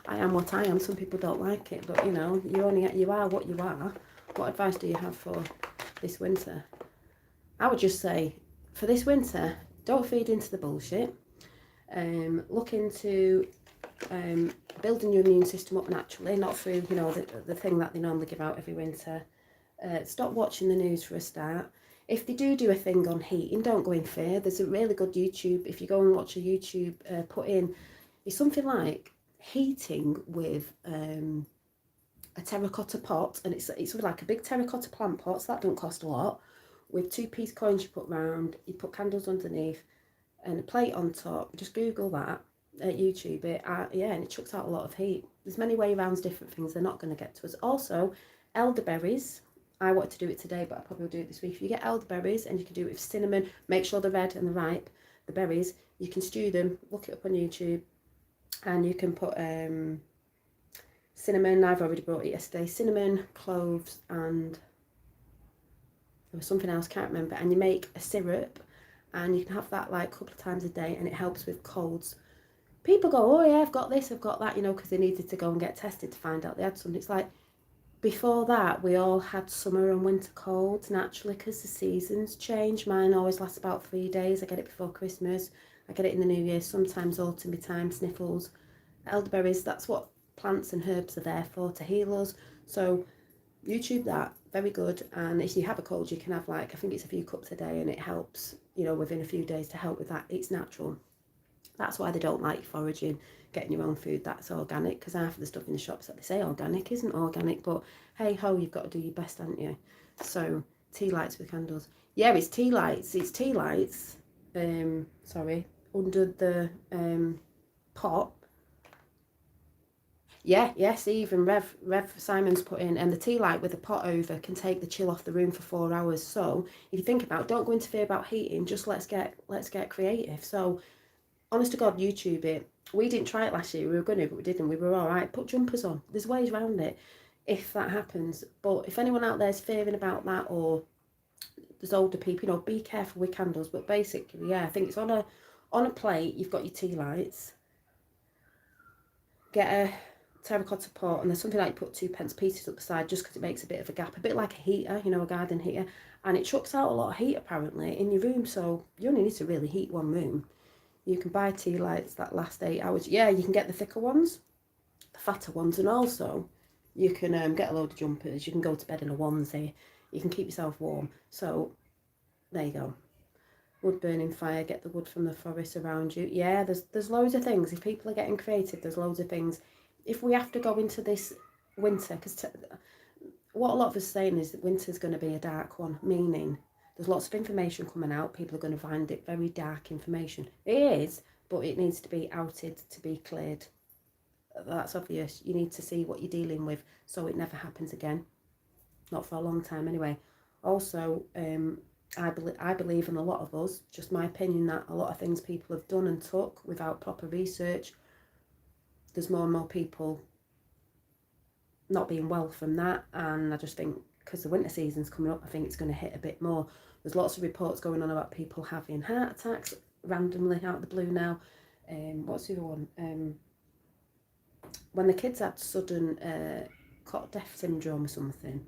S1: I am what I am. Some people don't like it, but you know, you are what you are. What advice do you have for this winter? I would just say, for this winter, don't feed into the bullshit. Look into building your immune system up naturally, not through, you know, the thing that they normally give out every winter. Stop watching the news for a start. If they do a thing on heating, don't go in fear. There's a really good YouTube, if you go and watch a YouTube, put in, it's something like heating with a terracotta pot, and it's sort of like a big terracotta plant pot, so that don't cost a lot, with 2p coins you put round, you put candles underneath and a plate on top. Just Google that, YouTube it, and it chucks out a lot of heat. There's many way around different things, they're not going to get to us. Also, elderberries, I wanted to do it today, but I probably will do it this week. If you get elderberries, and you can do it with cinnamon, make sure they're red and they're ripe, the berries, you can stew them, look it up on YouTube, and you can put cinnamon, I've already brought it yesterday, cinnamon, cloves, and there was something else, can't remember, and you make a syrup, and you can have that like a couple of times a day, and it helps with colds. People go, oh yeah, I've got this, I've got that, you know, because they needed to go and get tested to find out they had something. It's like, before that, we all had summer and winter colds naturally, because the seasons change. Mine always lasts about 3 days. I get it before Christmas, I get it in the new year, sometimes autumn time, sniffles. Elderberries, that's what plants and herbs are there for, to heal us. So YouTube that, very good. And if you have a cold, you can have like, I think it's a few cups a day, and it helps, you know, within a few days to help with that. It's natural. That's why they don't like foraging, getting your own food that's organic, because half of the stuff in the shops that they say organic isn't organic. But hey ho, you've got to do your best, haven't you? So tea lights with candles. Yeah, it's tea lights. It's tea lights. Sorry, under the pot. Yeah, yes, even Rev Simon's put in, and the tea light with a pot over can take the chill off the room for 4 hours. So if you think about, don't go into fear about heating, just let's get creative. So honest to God, YouTube it. We didn't try it last year. We were going to, but we didn't. We were all right. Put jumpers on. There's ways around it if that happens. But if anyone out there is fearing about that, or there's older people, you know, be careful with candles. But basically, yeah, I think it's on a plate. You've got your tea lights. Get a terracotta pot, and there's something like put 2p pieces up the side, just because it makes a bit of a gap, a bit like a heater, you know, a garden heater, and it chucks out a lot of heat apparently in your room. So you only need to really heat one room. You can buy tea lights that last 8 hours. Yeah, you can get the thicker ones. The fatter ones. And also you can get a load of jumpers, you can go to bed in a onesie, you can keep yourself warm. So there you go. Wood burning fire, get the wood from the forest around you. Yeah, there's loads of things. If people are getting creative, there's loads of things. If we have to go into this winter, because what a lot of us are saying is that winter's going to be a dark one, meaning there's lots of information coming out. People are going to find it very dark information. It is, but it needs to be outed to be cleared. That's obvious. You need to see what you're dealing with so it never happens again. Not for a long time anyway. Also, I believe in a lot of us, just my opinion, that a lot of things people have done and took without proper research, there's more and more people not being well from that. And I just think because the winter season's coming up, I think it's going to hit a bit more. There's lots of reports going on about people having heart attacks randomly out of the blue now. What's the other one? When the kids had sudden cot death syndrome or something,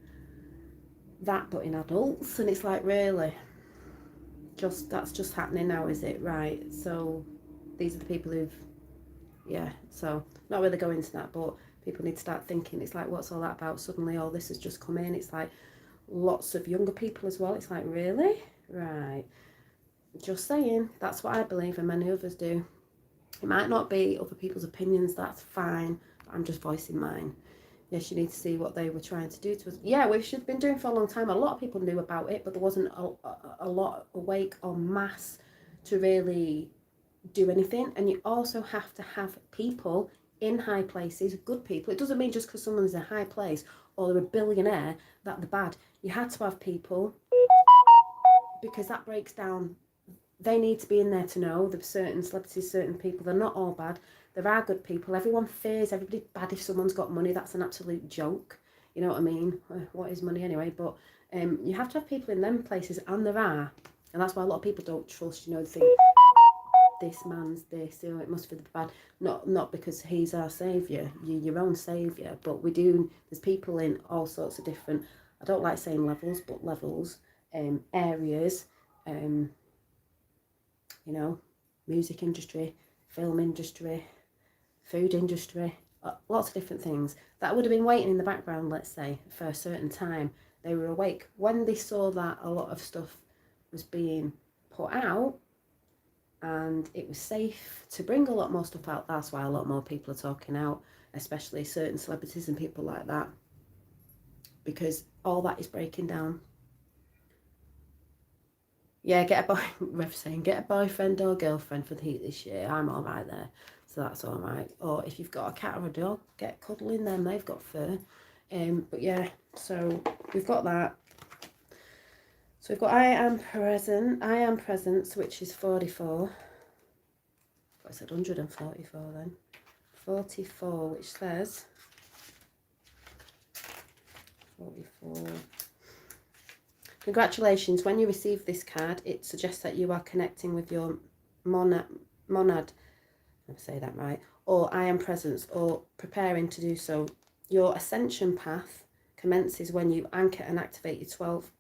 S1: that but in adults, and it's like, really, that's just happening now, is it? Right, so these are the people who've, yeah, so not really go into that, but people need to start thinking. It's like, what's all that about? Suddenly all this has just come in. It's like lots of younger people as well. It's like, really? Right, just saying. That's what I believe, and many others do. It might not be other people's opinions, that's fine, but I'm just voicing mine. Yes, you need to see what they were trying to do to us. Yeah, we should have been doing for a long time. A lot of people knew about it, but there wasn't a lot awake en masse to really do anything. And you also have to have people in high places, good people. It doesn't mean just because someone's in a high place or they're a billionaire that they're bad. You had to have people, because that breaks down. They need to be in there to know. There's certain celebrities, certain people, they're not all bad. There are good people. Everyone fears everybody's bad if someone's got money. That's an absolute joke. You know what I mean? What is money anyway? But you have to have people in them places, and there are. And that's why a lot of people don't trust, they think this man's this, it must be the bad. Not because he's our saviour, you're your own saviour. But there's people in all sorts of different, I don't like saying levels, but levels, areas, music industry, film industry, food industry, lots of different things that would have been waiting in the background, let's say, for a certain time. They were awake when they saw that a lot of stuff was being put out and it was safe to bring a lot more stuff out. That's why a lot more people are talking out, especially certain celebrities and people like that, because all that is breaking down. Yeah, get a boyfriend or girlfriend for the heat this year. I'm all right there, so that's all right. Or if you've got a cat or a dog, get cuddling them. They've got fur. But yeah, so we've got that. So we've got I am presence, which is 44. I said 144 then. 44, which says 44. Congratulations, when you receive this card, it suggests that you are connecting with your monad, if I say that right, or I am presence, or preparing to do so. Your ascension path commences when you anchor and activate your 12th,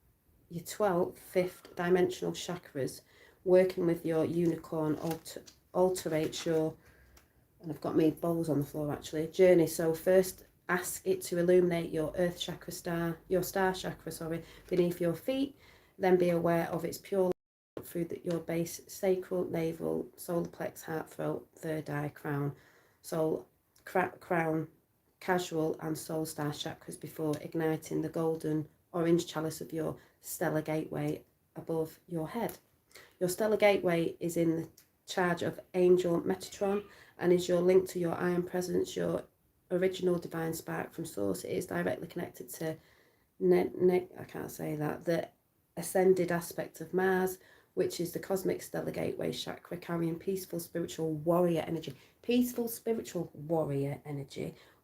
S1: 5th dimensional chakras, working with your unicorn alterates your, and I've got my bowls on the floor actually, journey. So first, ask it to illuminate your earth chakra your star chakra, beneath your feet. Then be aware of its pure light through your base, sacral, navel, solar plex, heart, throat, third eye, crown, soul, crown, casual, and soul star chakras before igniting the golden orange chalice of your stellar gateway above your head. Your stellar gateway is in the charge of Angel Metatron and is your link to your I am presence, your original divine spark from source. It is directly connected to the ascended aspect of Mars, which is the cosmic stellar gateway chakra, carrying peaceful spiritual warrior energy.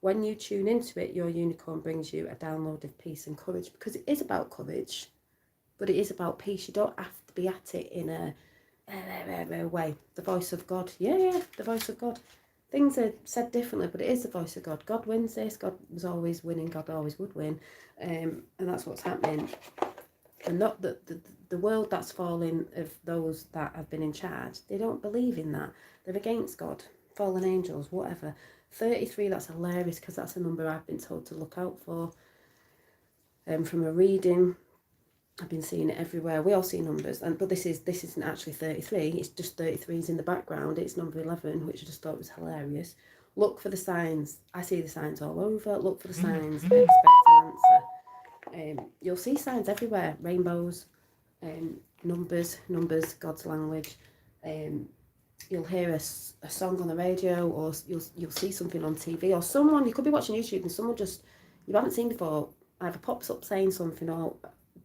S1: When you tune into it, your unicorn brings you a download of peace and courage, because it is about courage, but it is about peace. You don't have to be at it in a way. The voice of God, the voice of God. Things are said differently, but it is the voice of God. God wins this. God was always winning. God always would win, and that's what's happening. And not that the world that's fallen of those that have been in charge, they don't believe in that. They're against God, fallen angels, whatever. 33, that's hilarious because that's a number I've been told to look out for. From a reading, I've been seeing it everywhere. We all see numbers, but this isn't actually 33. It's just 33's in the background. It's number 11, which I just thought was hilarious. Look for the signs. I see the signs all over. Look for the signs. Expect an answer. You'll see signs everywhere. Rainbows, numbers, God's language. You'll hear a song on the radio, or you'll see something on TV, or someone, you could be watching YouTube and someone just you haven't seen before either pops up saying something or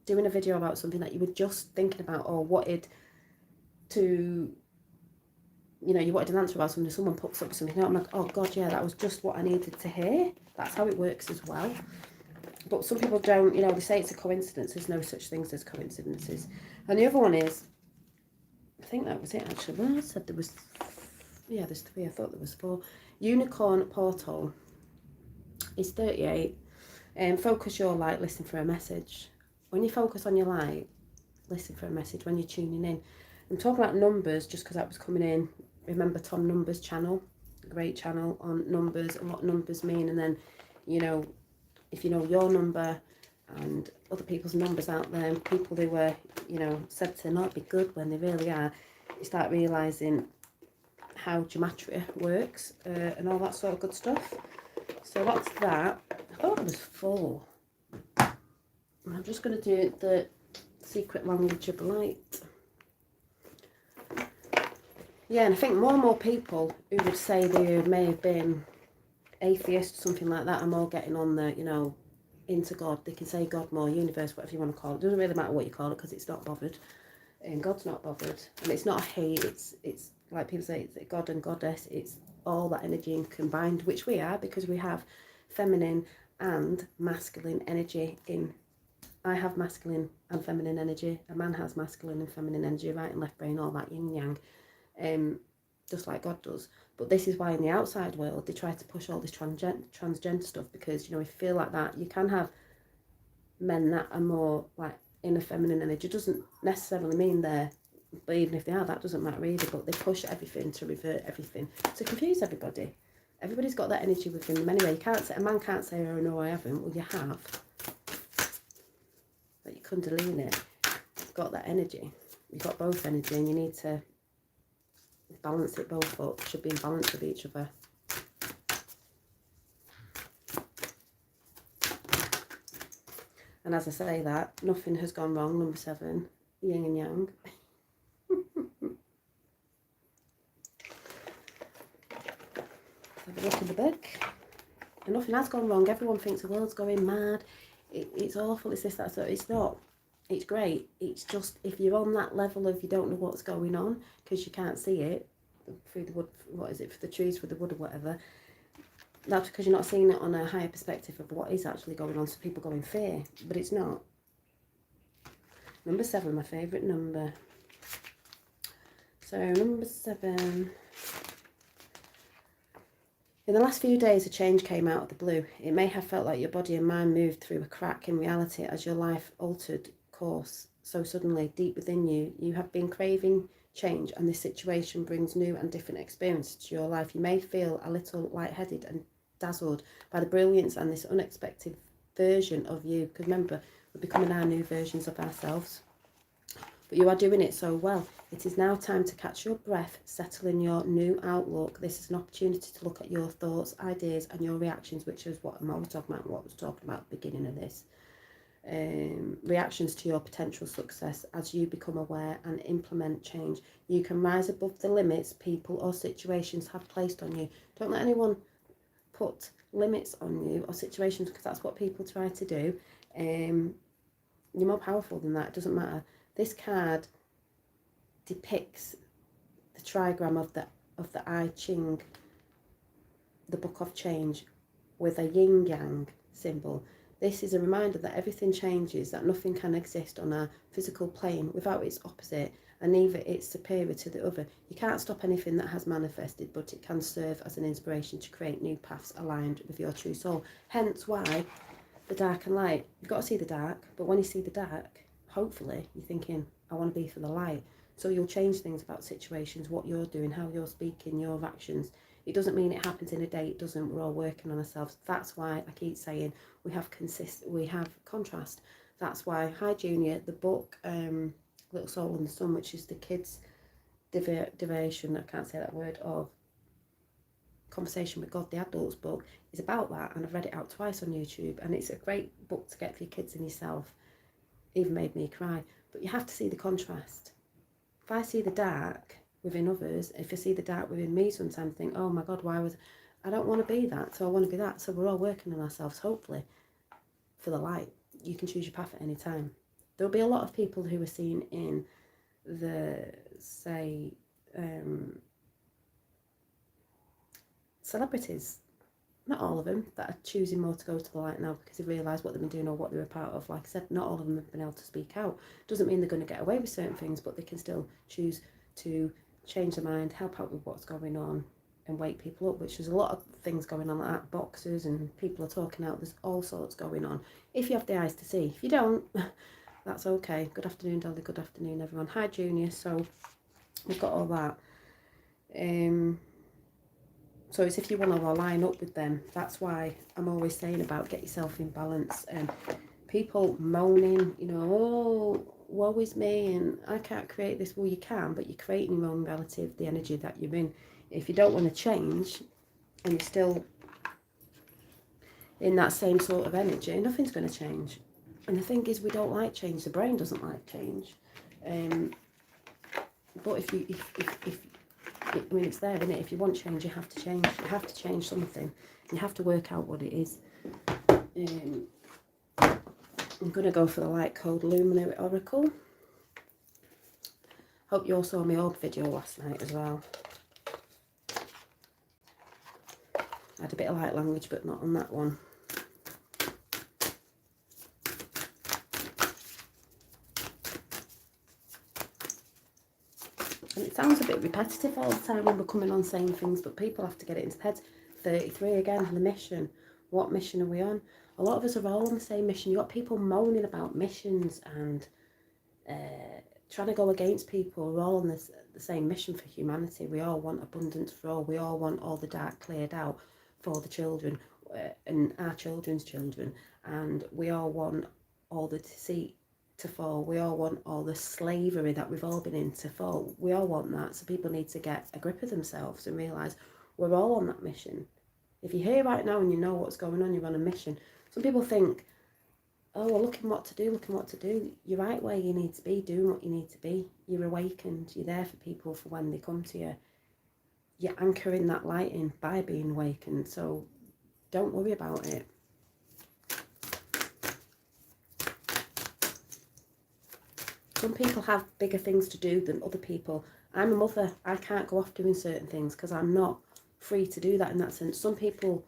S1: doing a video about something that you were just thinking about or wanted to, you wanted an answer about something. Someone pops up with something, and I'm like, oh God, yeah, that was just what I needed to hear. That's how it works as well. But some people don't, they say it's a coincidence. There's no such things as coincidences. And the other one is, I think that was it actually. Well, I said there was, there's 3. I thought there was 4. Unicorn portal is 38. Focus your light, listen for a message. When you focus on your light, listen for a message when you're tuning in. I'm talking about numbers just because that was coming in. Remember Tom Numbers channel, great channel on numbers and what numbers mean. And then, if you know your number and other people's numbers out there, people who were, said to not be good when they really are, you start realising how gematria works and all that sort of good stuff. So that's that. I thought it was 4. I'm just going to do the secret language of light. Yeah, and I think more and more people who would say they may have been atheist, something like that, are more getting on the, into God. They can say God more, universe, whatever you want to call it. It doesn't really matter what you call it because it's not bothered. And God's not bothered. And it's not a hate, it's like people say, it's God and Goddess. It's all that energy combined, which we are, because we have feminine and masculine energy in. I have masculine and feminine energy. A man has masculine and feminine energy, right and left brain, all that yin yang, just like God does. But this is why in the outside world they try to push all this transgender stuff, because, if you feel like that, you can have men that are more like in a feminine energy. It doesn't necessarily mean they're, but even if they are, that doesn't matter either. But they push everything to revert everything to confuse everybody. Everybody's got that energy within them anyway. A man can't say, oh no, I haven't. Well, you have. But you kundalini, you've got that energy. You've got both energy, and you need to balance it both up. Should be in balance with each other. And as I say that, nothing has gone wrong. Number 7, yin and yang. Have a look in the book. And nothing has gone wrong. Everyone thinks the world's going mad. It's awful. It's this, that. So it's not. It's great. It's just if you're on that level of you don't know what's going on because you can't see it through the wood. What is it, for the trees, for the wood or whatever? That's because you're not seeing it on a higher perspective of what is actually going on. So people go in fear, but it's not. Number 7, my favourite number. So number 7. In the last few days, a change came out of the blue. It may have felt like your body and mind moved through a crack in reality as your life altered course. So suddenly, deep within you, you have been craving change, and this situation brings new and different experiences to your life. You may feel a little lightheaded and dazzled by the brilliance and this unexpected version of you. Because remember, we're becoming our new versions of ourselves. But you are doing it so well. It is now time to catch your breath, settle in your new outlook. This is an opportunity to look at your thoughts, ideas and your reactions, which is what I'm always talking about, what I was talking about at the beginning of this. Reactions to your potential success as you become aware and implement change. You can rise above the limits people or situations have placed on you. Don't let anyone put limits on you or situations, because that's what people try to do. You're more powerful than that. It doesn't matter. This card depicts the trigram of the I Ching, the Book of Change, with a yin yang symbol. This is a reminder that everything changes, that nothing can exist on a physical plane without its opposite, and neither its superior to the other. You can't stop anything that has manifested, but it can serve as an inspiration to create new paths aligned with your true soul. Hence why the dark and light. You've got to see the dark, but when you see the dark, hopefully you're thinking, I want to be for the light. So you'll change things about situations, what you're doing, how you're speaking, your actions. It doesn't mean it happens in a day. It doesn't. We're all working on ourselves. That's why I keep saying we have contrast. That's why Hi Junior, the book Little Soul in the Sun, which is the kids' devotion, I can't say that word, of Conversation with God, the adults book, is about that, and I've read it out twice on YouTube, and it's a great book to get for your kids and yourself. Even made me cry. But you have to see the contrast. If I see the dark within others, if I see the dark within me, sometimes I think, oh my God, I don't want to be that, so I want to be that. So we're all working on ourselves, hopefully, for the light. You can choose your path at any time. There'll be a lot of people who are seen in the, say, celebrities, not all of them, that are choosing more to go to the light now because they realise what they've been doing or what they were part of. Like I said, not all of them have been able to speak out. Doesn't mean they're going to get away with certain things, but they can still choose to change their mind, help out with what's going on, and wake people up, which there's a lot of things going on like that. Boxers and people are talking out. There's all sorts going on. If you have the eyes to see. If you don't, that's okay. Good afternoon, Dolly. Good afternoon, everyone. Hi, Junior. So we've got all that. So it's if you want to line up with them. That's why I'm always saying about get yourself in balance. And people moaning, you know, oh, woe is me, and I can't create this. Well, you can, but you're creating your own reality of the energy that you're in. If you don't want to change and you're still in that same sort of energy, nothing's going to change. And the thing is, we don't like change. The brain doesn't like change. But if I mean, it's there, isn't it? If you want change, you have to change. You have to change something. You have to work out what it is. I'm going to go for the light code luminary oracle. Hope you all saw my old video last night as well. I had a bit of light language, but not on that one. And it sounds a bit repetitive all the time when we're coming on saying things, but people have to get it into their heads. 33 again, the mission. What mission are we on? A lot of us are all on the same mission. You've got people moaning about missions and trying to go against people. We're all on the same mission for humanity. We all want abundance for all. We all want all the dark cleared out for the children and our children's children. And we all want all the deceit to fall. We all want all the slavery that we've all been in to fall. We all want that. So people need to get a grip of themselves and realise we're all on that mission. If you're here right now and you know what's going on, you're on a mission. Some people think, oh, well, looking what to do. You're right where you need to be, doing what you need to be. You're awakened. You're there for people for when they come to you. You're anchoring that light in by being awakened. So don't worry about it. Some people have bigger things to do than other people. I'm a mother. I can't go off doing certain things because I'm not free to do that in that sense. Some people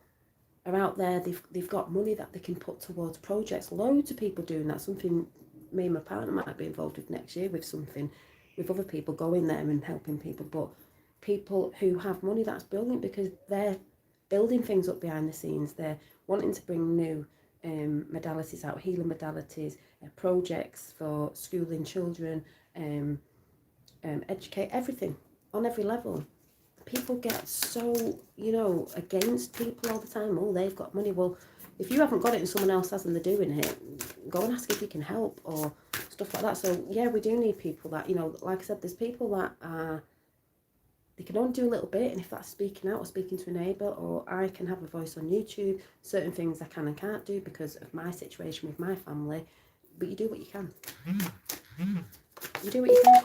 S1: are out there, they've got money that they can put towards projects. Loads of people doing that. Something me and my partner might be involved with next year with something, with other people going there and helping people. But people who have money, that's brilliant because they're building things up behind the scenes. They're wanting to bring new modalities out, healing modalities, projects for schooling children, educate, everything on every level. People get so, you know, against people all the time. Oh, they've got money. Well, if you haven't got it and someone else has and they're doing it, go and ask if you can help or stuff like that. So yeah, we do need people that, you know, like I said, there's people that are, they can only do a little bit, and if that's speaking out or speaking to a neighbour, or I can have a voice on YouTube, certain things I can and can't do because of my situation with my family, but you do what you can. You do what you can.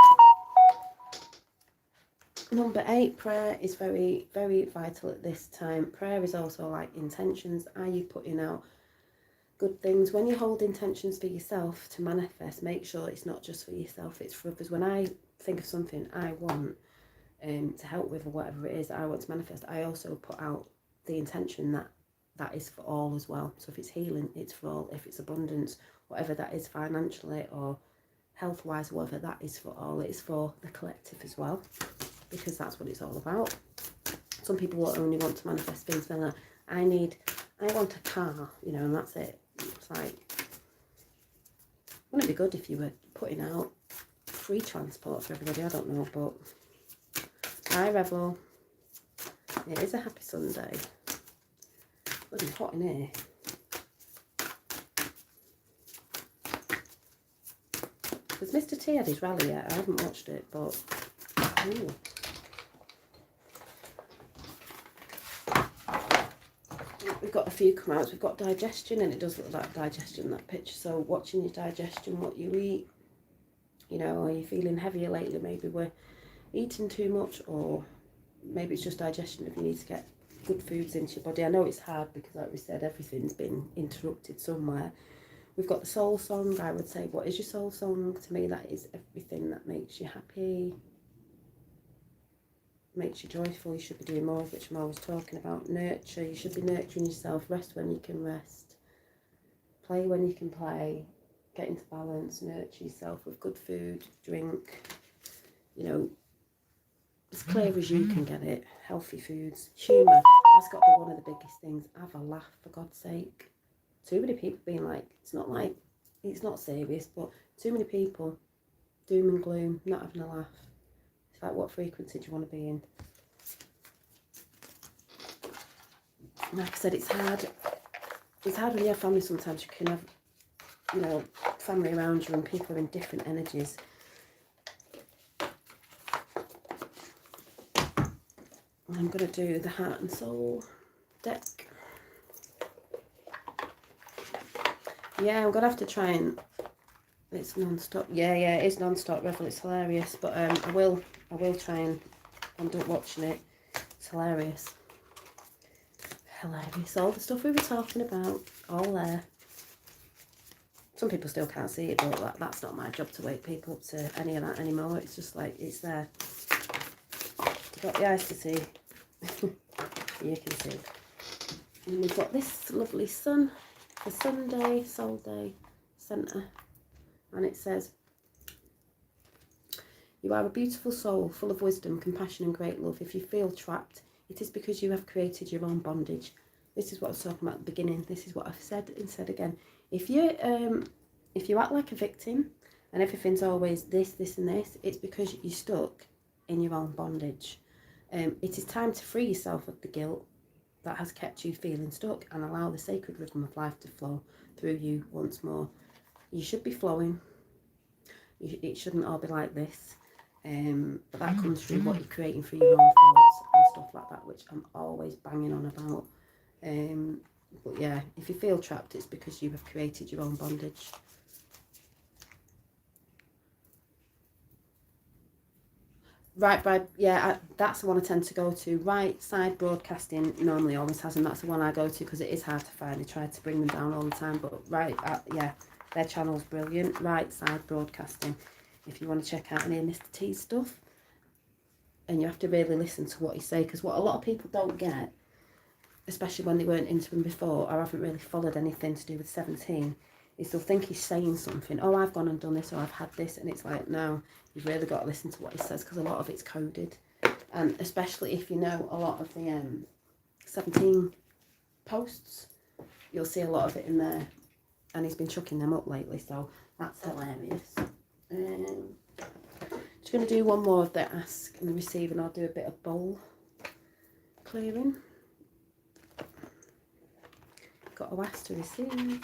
S1: Number 8, prayer is very, very vital at this time. Prayer is also like intentions. Are you putting out good things? When you hold intentions for yourself to manifest, make sure it's not just for yourself, it's for others. When I think of something I want to help with or whatever it is that I want to manifest, I also put out the intention that is for all as well. So if it's healing, it's for all. If it's abundance, whatever that is financially or health-wise, whatever that is for all, it's for the collective as well, because that's what it's all about. Some people will only want to manifest things like, I want a car, you know, and that's it. It's like, wouldn't it be good if you were putting out free transport for everybody? I don't know, but hi Revel. It is a happy Sunday. Bloody hot in here. Has Mr. T had his rally yet? I haven't watched it, but... Ooh. We've got a few come out. We've got digestion, and it does look like digestion, that picture. So watching your digestion, what you eat. You know, are you feeling heavier lately? Maybe we're eating too much, or maybe it's just digestion if you need to get good foods into your body. I know it's hard because, like we said, everything's been interrupted somewhere. We've got the soul song. I would say, what is your soul song? To me, that is everything that makes you happy, makes you joyful. You should be doing more of, which I'm always talking about. Nurture. You should be nurturing yourself. Rest when you can rest. Play when you can play. Get into balance. Nurture yourself with good food, drink. You know, as clear as you can get it. Healthy foods. Humour. That's got to be one of the biggest things. Have a laugh, for God's sake. Too many people being like, it's not serious, but too many people, doom and gloom, not having a laugh. It's like, what frequency do you want to be in? Like I said, it's hard. It's hard when you have family sometimes. You can have, you know, family around you and people are in different energies. I'm going to do the Heart and Soul deck. Yeah, I'm going to have to try and... It's non-stop. Yeah, it is non-stop, Revel. It's hilarious. But I will try and end up watching it. It's hilarious. Hilarious. All the stuff we were talking about, all there. Some people still can't see it, but that's not my job to wake people up to any of that anymore. It's just like, it's there. You've got the eyes to see. You can see. And we've got this lovely sun. The Sunday, Soul Day Centre, and it says, you are a beautiful soul, full of wisdom, compassion and great love. If you feel trapped, it is because you have created your own bondage. This is what I was talking about at the beginning. This is what I've said and said again. If you act like a victim and everything's always this and this, it's because you're stuck in your own bondage. It is time to free yourself of the guilt that has kept you feeling stuck and allow the sacred rhythm of life to flow through you once more. You should be flowing. It shouldn't all be like this. But that comes through what you're creating through your own thoughts and stuff like that, which I'm always banging on about. But yeah, if you feel trapped, it's because you have created your own bondage. Right, yeah, that's the one I tend to go to. Right Side Broadcasting normally always has, and that's the one I go to because it is hard to find. I try to bring them down all the time, but yeah, their channel's brilliant. Right Side Broadcasting, if you want to check out any of Mr. T's stuff. And you have to really listen to what he say, because what a lot of people don't get, especially when they weren't into him before or haven't really followed anything to do with 17, is they'll think he's saying something. Oh, I've gone and done this, or I've had this, and it's like, no, you've really got to listen to what he says, because a lot of it's coded. And especially if you know a lot of the 17 posts, you'll see a lot of it in there, and he's been chucking them up lately, so that's hilarious. Just going to do one more of the ask and the receive, and I'll do a bit of bowl clearing. Got to ask to receive.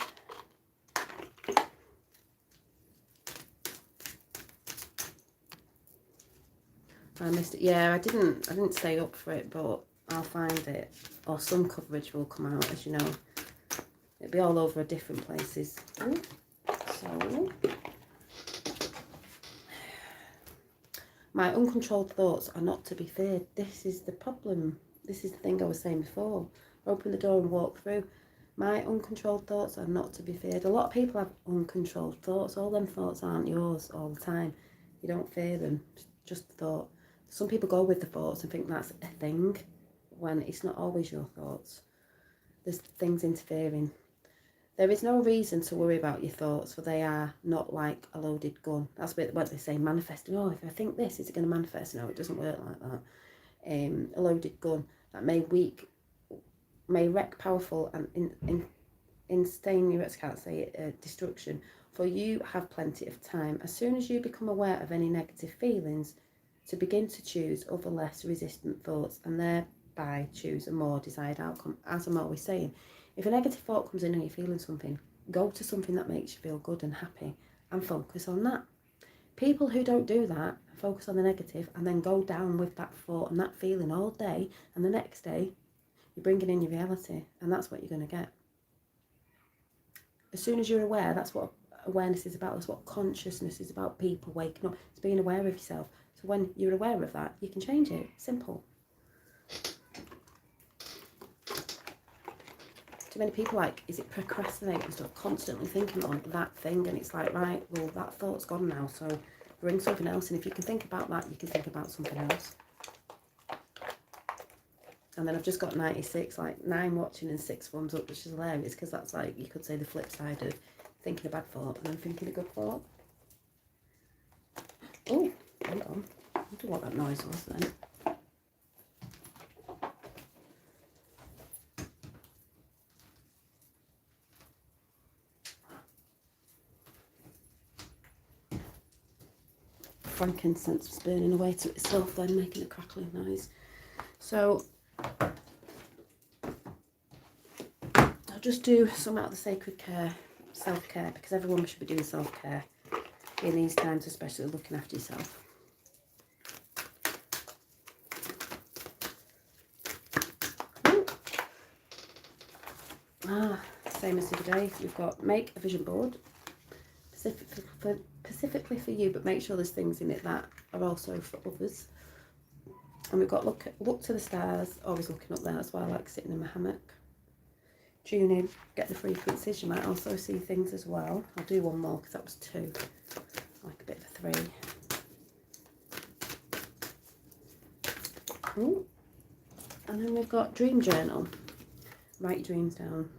S1: I missed it. Yeah, I didn't stay up for it, but I'll find it, or some coverage will come out, as you know. It'll be all over different places. Ooh. So, my uncontrolled thoughts are not to be feared. This is the problem. This is the thing I was saying before. Open the door and walk through. My uncontrolled thoughts are not to be feared. A lot of people have uncontrolled thoughts. All them thoughts aren't yours all the time. You don't fear them. It's just a thought. Some people go with the thoughts and think that's a thing, when it's not always your thoughts. There's things interfering. There is no reason to worry about your thoughts, for they are not like a loaded gun. That's what they say, manifesting. Oh, if I think this, is it going to manifest? No, it doesn't work like that. A loaded gun that may wreak powerful and instantaneous, can't say it, destruction. For you have plenty of time. As soon as you become aware of any negative feelings, to begin to choose other less resistant thoughts, and there by choose a more desired outcome. As I'm always saying, if a negative thought comes in and you're feeling something, go to something that makes you feel good and happy and focus on that. People who don't do that, focus on the negative and then go down with that thought and that feeling all day, and the next day you're bringing in your reality, and that's what you're going to get. As soon as you're aware, that's what awareness is about. That's what consciousness is about. People waking up, it's being aware of yourself. So when you're aware of that, you can change it. Simple. Too many people is it procrastinating and stuff, constantly thinking on that thing, and it's like, right, well, that thought's gone now, so bring something else, and if you can think about that, you can think about something else. And then I've just got 96, 9 watching and 6 thumbs up, which is hilarious, because that's you could say the flip side of thinking a bad thought and then thinking a good thought. Oh, hang on. I wonder what that noise was then. Frankincense was burning away to itself then, making a crackling noise. So I'll just do some out of the sacred care, self-care, because everyone should be doing self-care in these times, especially looking after yourself. Same as the other day, we've got make a vision board, specifically for you, but make sure there's things in it that are also for others. And we've got look to the stars, always looking up there. That's why I like sitting in my hammock. Tune in, get the frequencies. You might also see things as well. I'll do one more because that was 2. I like a bit of a 3. Ooh. And then we've got dream journal. Write your dreams down.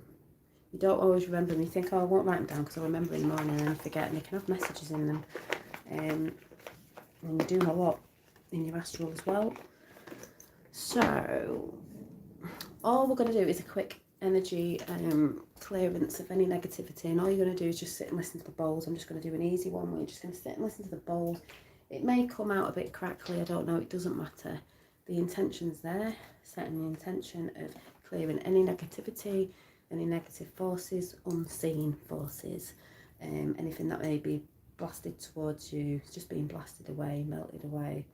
S1: You don't always remember them. You think, oh, I won't write them down because I'll remember in the morning, and then forget. And you can have messages in them. And you're doing a lot in your astral as well. So all we're going to do is a quick energy clearance of any negativity, and all you're going to do is just sit and listen to the bowls. I'm just going to do an easy one where you're just going to sit and listen to the bowls. It may come out a bit crackly, I don't know, it doesn't matter. The intention's there, setting the intention of clearing any negativity, any negative forces, unseen forces, anything that may be blasted towards you, just being blasted away, melted away.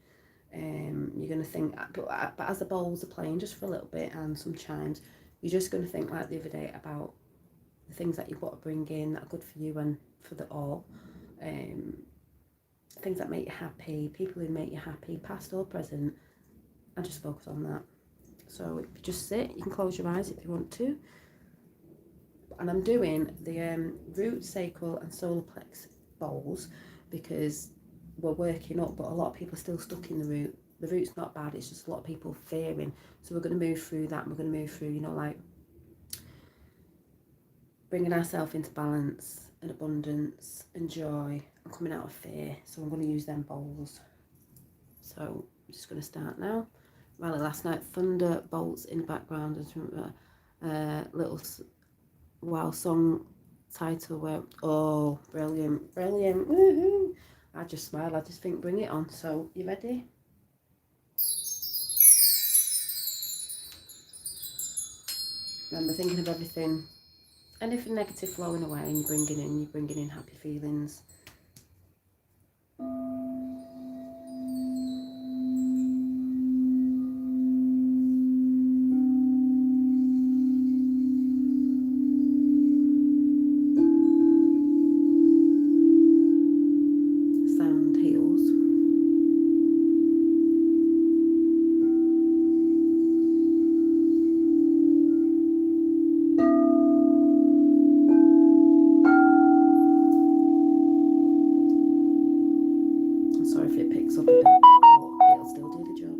S1: You're going to think, but as the bowls are playing just for a little bit and some chimes, you're just going to think like the other day about the things that you've got to bring in that are good for you and for the all. Things that make you happy, people who make you happy, past or present, and just focus on that. So if you just sit, you can close your eyes if you want to. And I'm doing the root, sacral and solar plex bowls because we're working up, but a lot of people are still stuck in the root. The root's not bad, it's just a lot of people fearing. So we're going to move through that, and we're going to move through, bringing ourselves into balance and abundance and joy and coming out of fear. So I'm going to use them bowls. So I'm just going to start now. Rally last night, thunder bolts in the background, and little wow song title where, oh, brilliant, woohoo. I just smile, I just think bring it on. So you ready? Remember thinking of everything, anything negative flowing away, and you're bringing in happy feelings. Sound heals. I'm sorry if it picks up a bit, but it'll still do the job.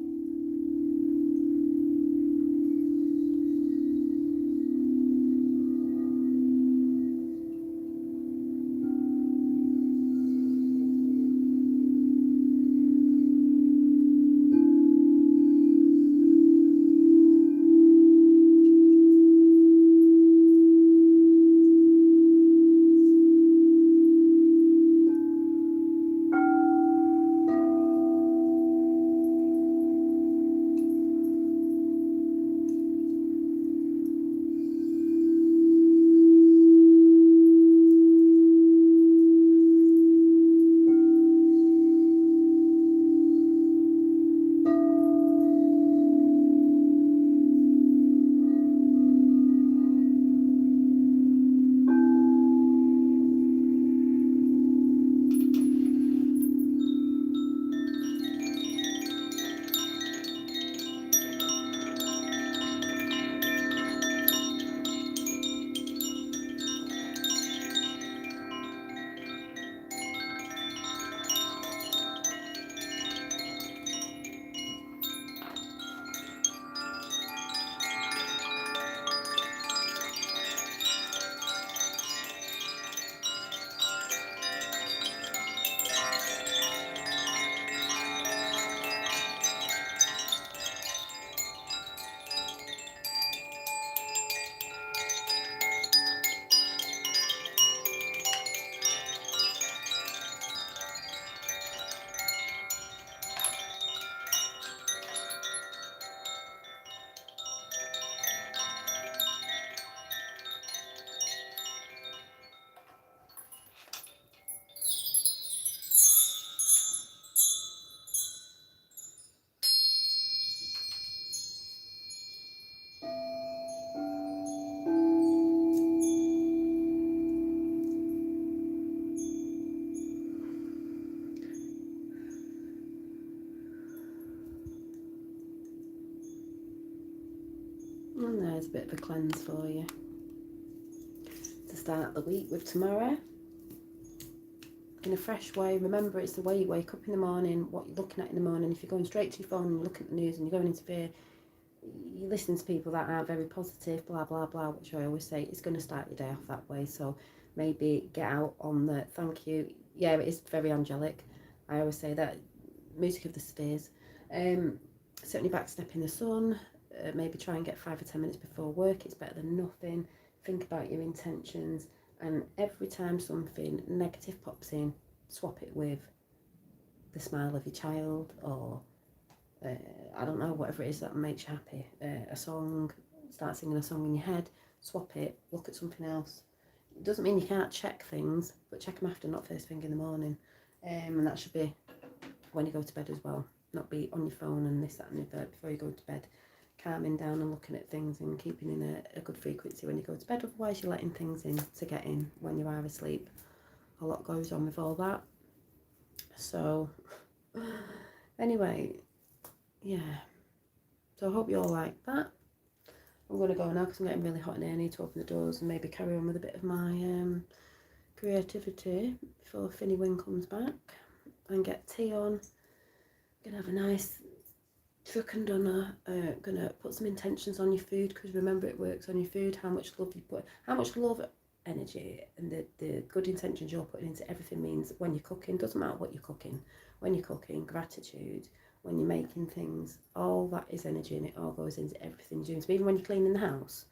S1: And there's a bit of a cleanse for you to start the week with tomorrow. In a fresh way. Remember, it's the way you wake up in the morning, what you're looking at in the morning. If you're going straight to your phone and you're looking at the news and you're going into fear, you listen to people that aren't very positive, blah, blah, blah, which I always say, it's going to start your day off that way. So maybe get out on the thank you. Yeah, it is very angelic. I always say that. Music of the spheres. Certainly back step in the sun. Maybe try and get 5 or 10 minutes before work. It's better than nothing. Think about your intentions. And every time something negative pops in, swap it with the smile of your child, or I don't know, whatever it is that makes you happy. A song, start singing a song in your head, swap it, look at something else. It doesn't mean you can't check things, but check them after, not first thing in the morning. And that should be when you go to bed as well. Not be on your phone and this, that and the other before you go to bed. Calming down and looking at things and keeping in a good frequency when you go to bed. Otherwise you're letting things in to get in when you are asleep. A lot goes on with all that. So anyway, yeah. So I hope you all like that. I'm going to go now because I'm getting really hot in here. I need to open the doors and maybe carry on with a bit of my creativity before Finny Wing comes back. And get tea on. Gonna have a nice truck and donor. Gonna put some intentions on your food, because remember, it works on your food. How much love you put, how much love, energy, and the good intentions you're putting into everything means when you're cooking. Doesn't matter what you're cooking. When you're cooking, gratitude. When you're making things, all that is energy, and it all goes into everything you're doing. So even when you're cleaning the house.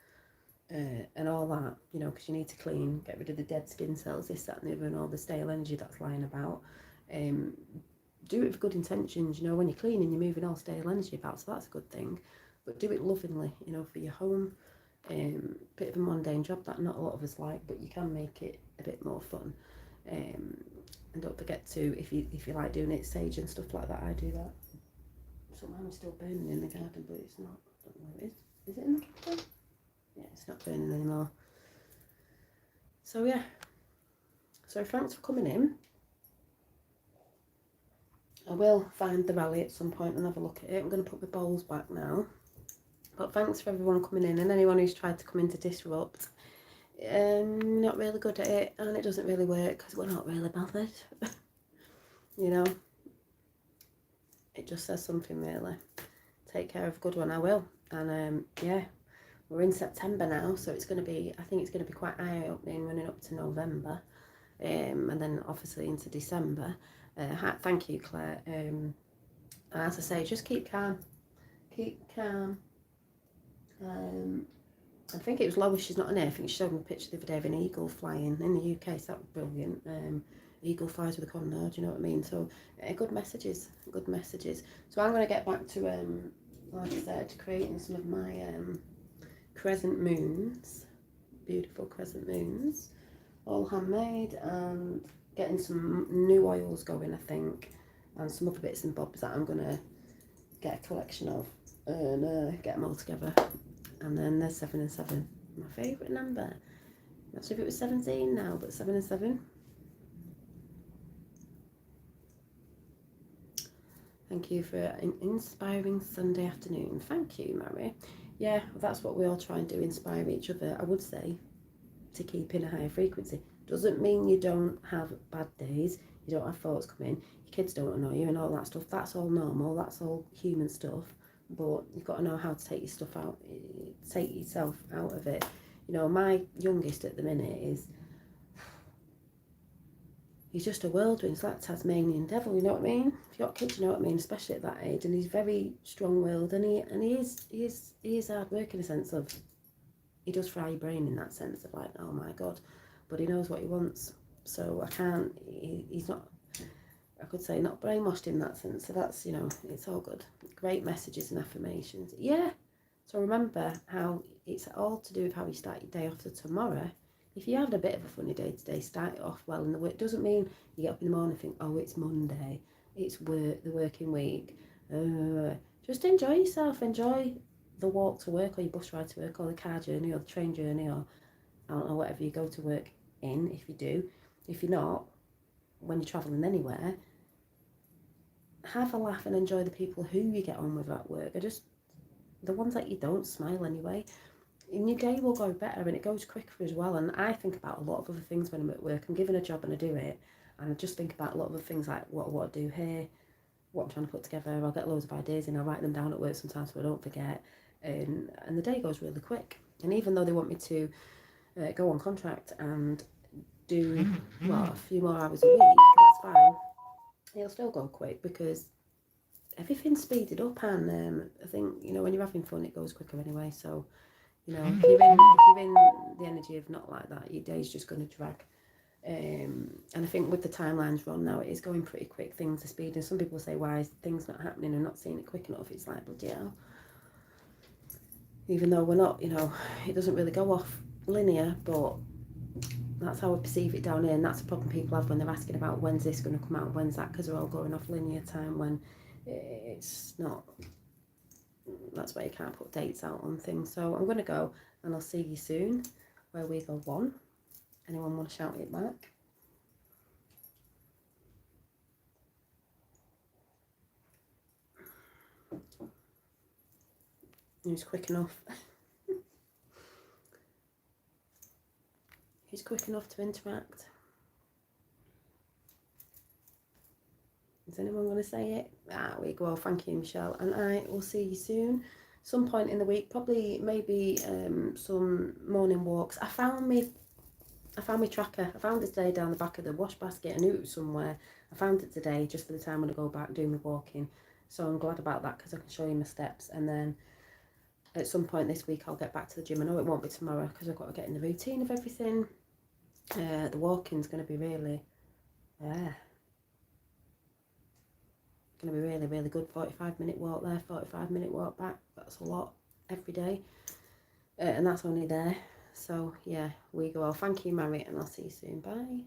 S1: And all that, you know, because you need to clean, get rid of the dead skin cells, this, that and the other, and all the stale energy that's lying about. Do it with good intentions. You know, when you're cleaning, you're moving all stale energy about, so that's a good thing. But do it lovingly, you know, for your home. Bit of a mundane job that not a lot of us like, but you can make it a bit more fun. And don't forget to, if you like doing it, sage and stuff like that. I do that. Somehow it's still burning in the garden, but it's not. I don't know where it is. Is it in the garden? Yeah, it's not burning anymore. So yeah. So thanks for coming in. I will find the rally at some point and have a look at it. I'm going to put my bowls back now. But thanks for everyone coming in, and anyone who's tried to come in to disrupt. Not really good at it, and it doesn't really work because we're not really bothered. You know, it just says something really. Take care of a good one. I will. And yeah, we're in September now, so it's going to be, I think it's going to be quite eye-opening running up to November, and then obviously into December. Thank you, Claire. And as I say, just keep calm. Keep calm. I think it was Lois, she's not in here. I think she showed me a picture the other day of an eagle flying in the UK, so that was brilliant. Eagle flies with a condor, do you know what I mean? So good messages, good messages. So I'm going to get back to, like I said, creating some of my crescent moons, beautiful crescent moons, all handmade, and getting some new oils going, I think, and some other bits and bobs that I'm going to get a collection of and get them all together. And then there's 7 and 7, my favourite number. Not sure if it was 17 now, but 7 and 7. Thank you for an inspiring Sunday afternoon. Thank you, Mary. Yeah, that's what we all try and do, inspire each other, I would say, to keep in a higher frequency. Doesn't mean you don't have bad days, you don't have thoughts come in, your kids don't annoy you and all that stuff. That's all normal, that's all human stuff. But you've got to know how to take your stuff out, take yourself out of it. You know, my youngest at the minute he's just a whirlwind. He's like Tasmanian devil, you know what I mean? If you've got kids, you know what I mean, especially at that age. And he's very strong-willed, and he is hard work in a sense of, he does fry your brain in that sense of like, oh my God, but he knows what he wants. So he's not, I could say, not brainwashed in that sense. So that's, you know, it's all good. Great messages and affirmations. Yeah. So remember how it's all to do with how you start your day off to tomorrow. If you're having a bit of a funny day today, start it off well in the week. It doesn't mean you get up in the morning and think, oh, it's Monday, it's the working week. Just enjoy yourself. Enjoy the walk to work, or your bus ride to work, or the car journey, or the train journey, or I don't know, whatever you go to work in, if you do. If you're not, when you're travelling anywhere, have a laugh and enjoy the people who you get on with at work. the ones that you don't, smile anyway. And your day will go better and it goes quicker as well. And I think about a lot of other things when I'm at work. I'm given a job and I do it. And I just think about a lot of other things like what I do here, what I'm trying to put together. I'll get loads of ideas and I'll write them down at work sometimes so I don't forget. And the day goes really quick. And even though they want me to go on contract and do a few more hours a week, that's fine. It'll still go quick because everything's speeded up, and I think, you know, when you're having fun it goes quicker anyway. So, you know, if you're in the energy of not like that, your day's just going to drag. And I think with the timelines run now, it is going pretty quick. Things are speeding. Some people say, why is things not happening and not seeing it quick enough? It's like, bloody hell. Even though we're not, you know, it doesn't really go off linear, but that's how I perceive it down here. And that's the problem people have when they're asking about when's this going to come out, when's that, because they're all going off linear time when it's not. That's why you can't put dates out on things. So I'm going to go and I'll see you soon where we go one. Anyone want to shout it back? Who's quick enough? Who's quick enough to interact? Is anyone going to say it? We go. Well, thank you, Michelle. And I will see you soon. Some point in the week, probably maybe some morning walks. I found my tracker. I found it today down the back of the wash basket. I knew it was somewhere. I found it today just for the time when I go back doing my walking. So I'm glad about that because I can show you my steps. And then at some point this week I'll get back to the gym. I know it won't be tomorrow because I've got to get in the routine of everything. The walking's going to be really, going to be really, really good. 45-minute walk there, 45-minute walk back. That's a lot every day. And that's only there. So, yeah, we go. Well, thank you, Mary, and I'll see you soon. Bye.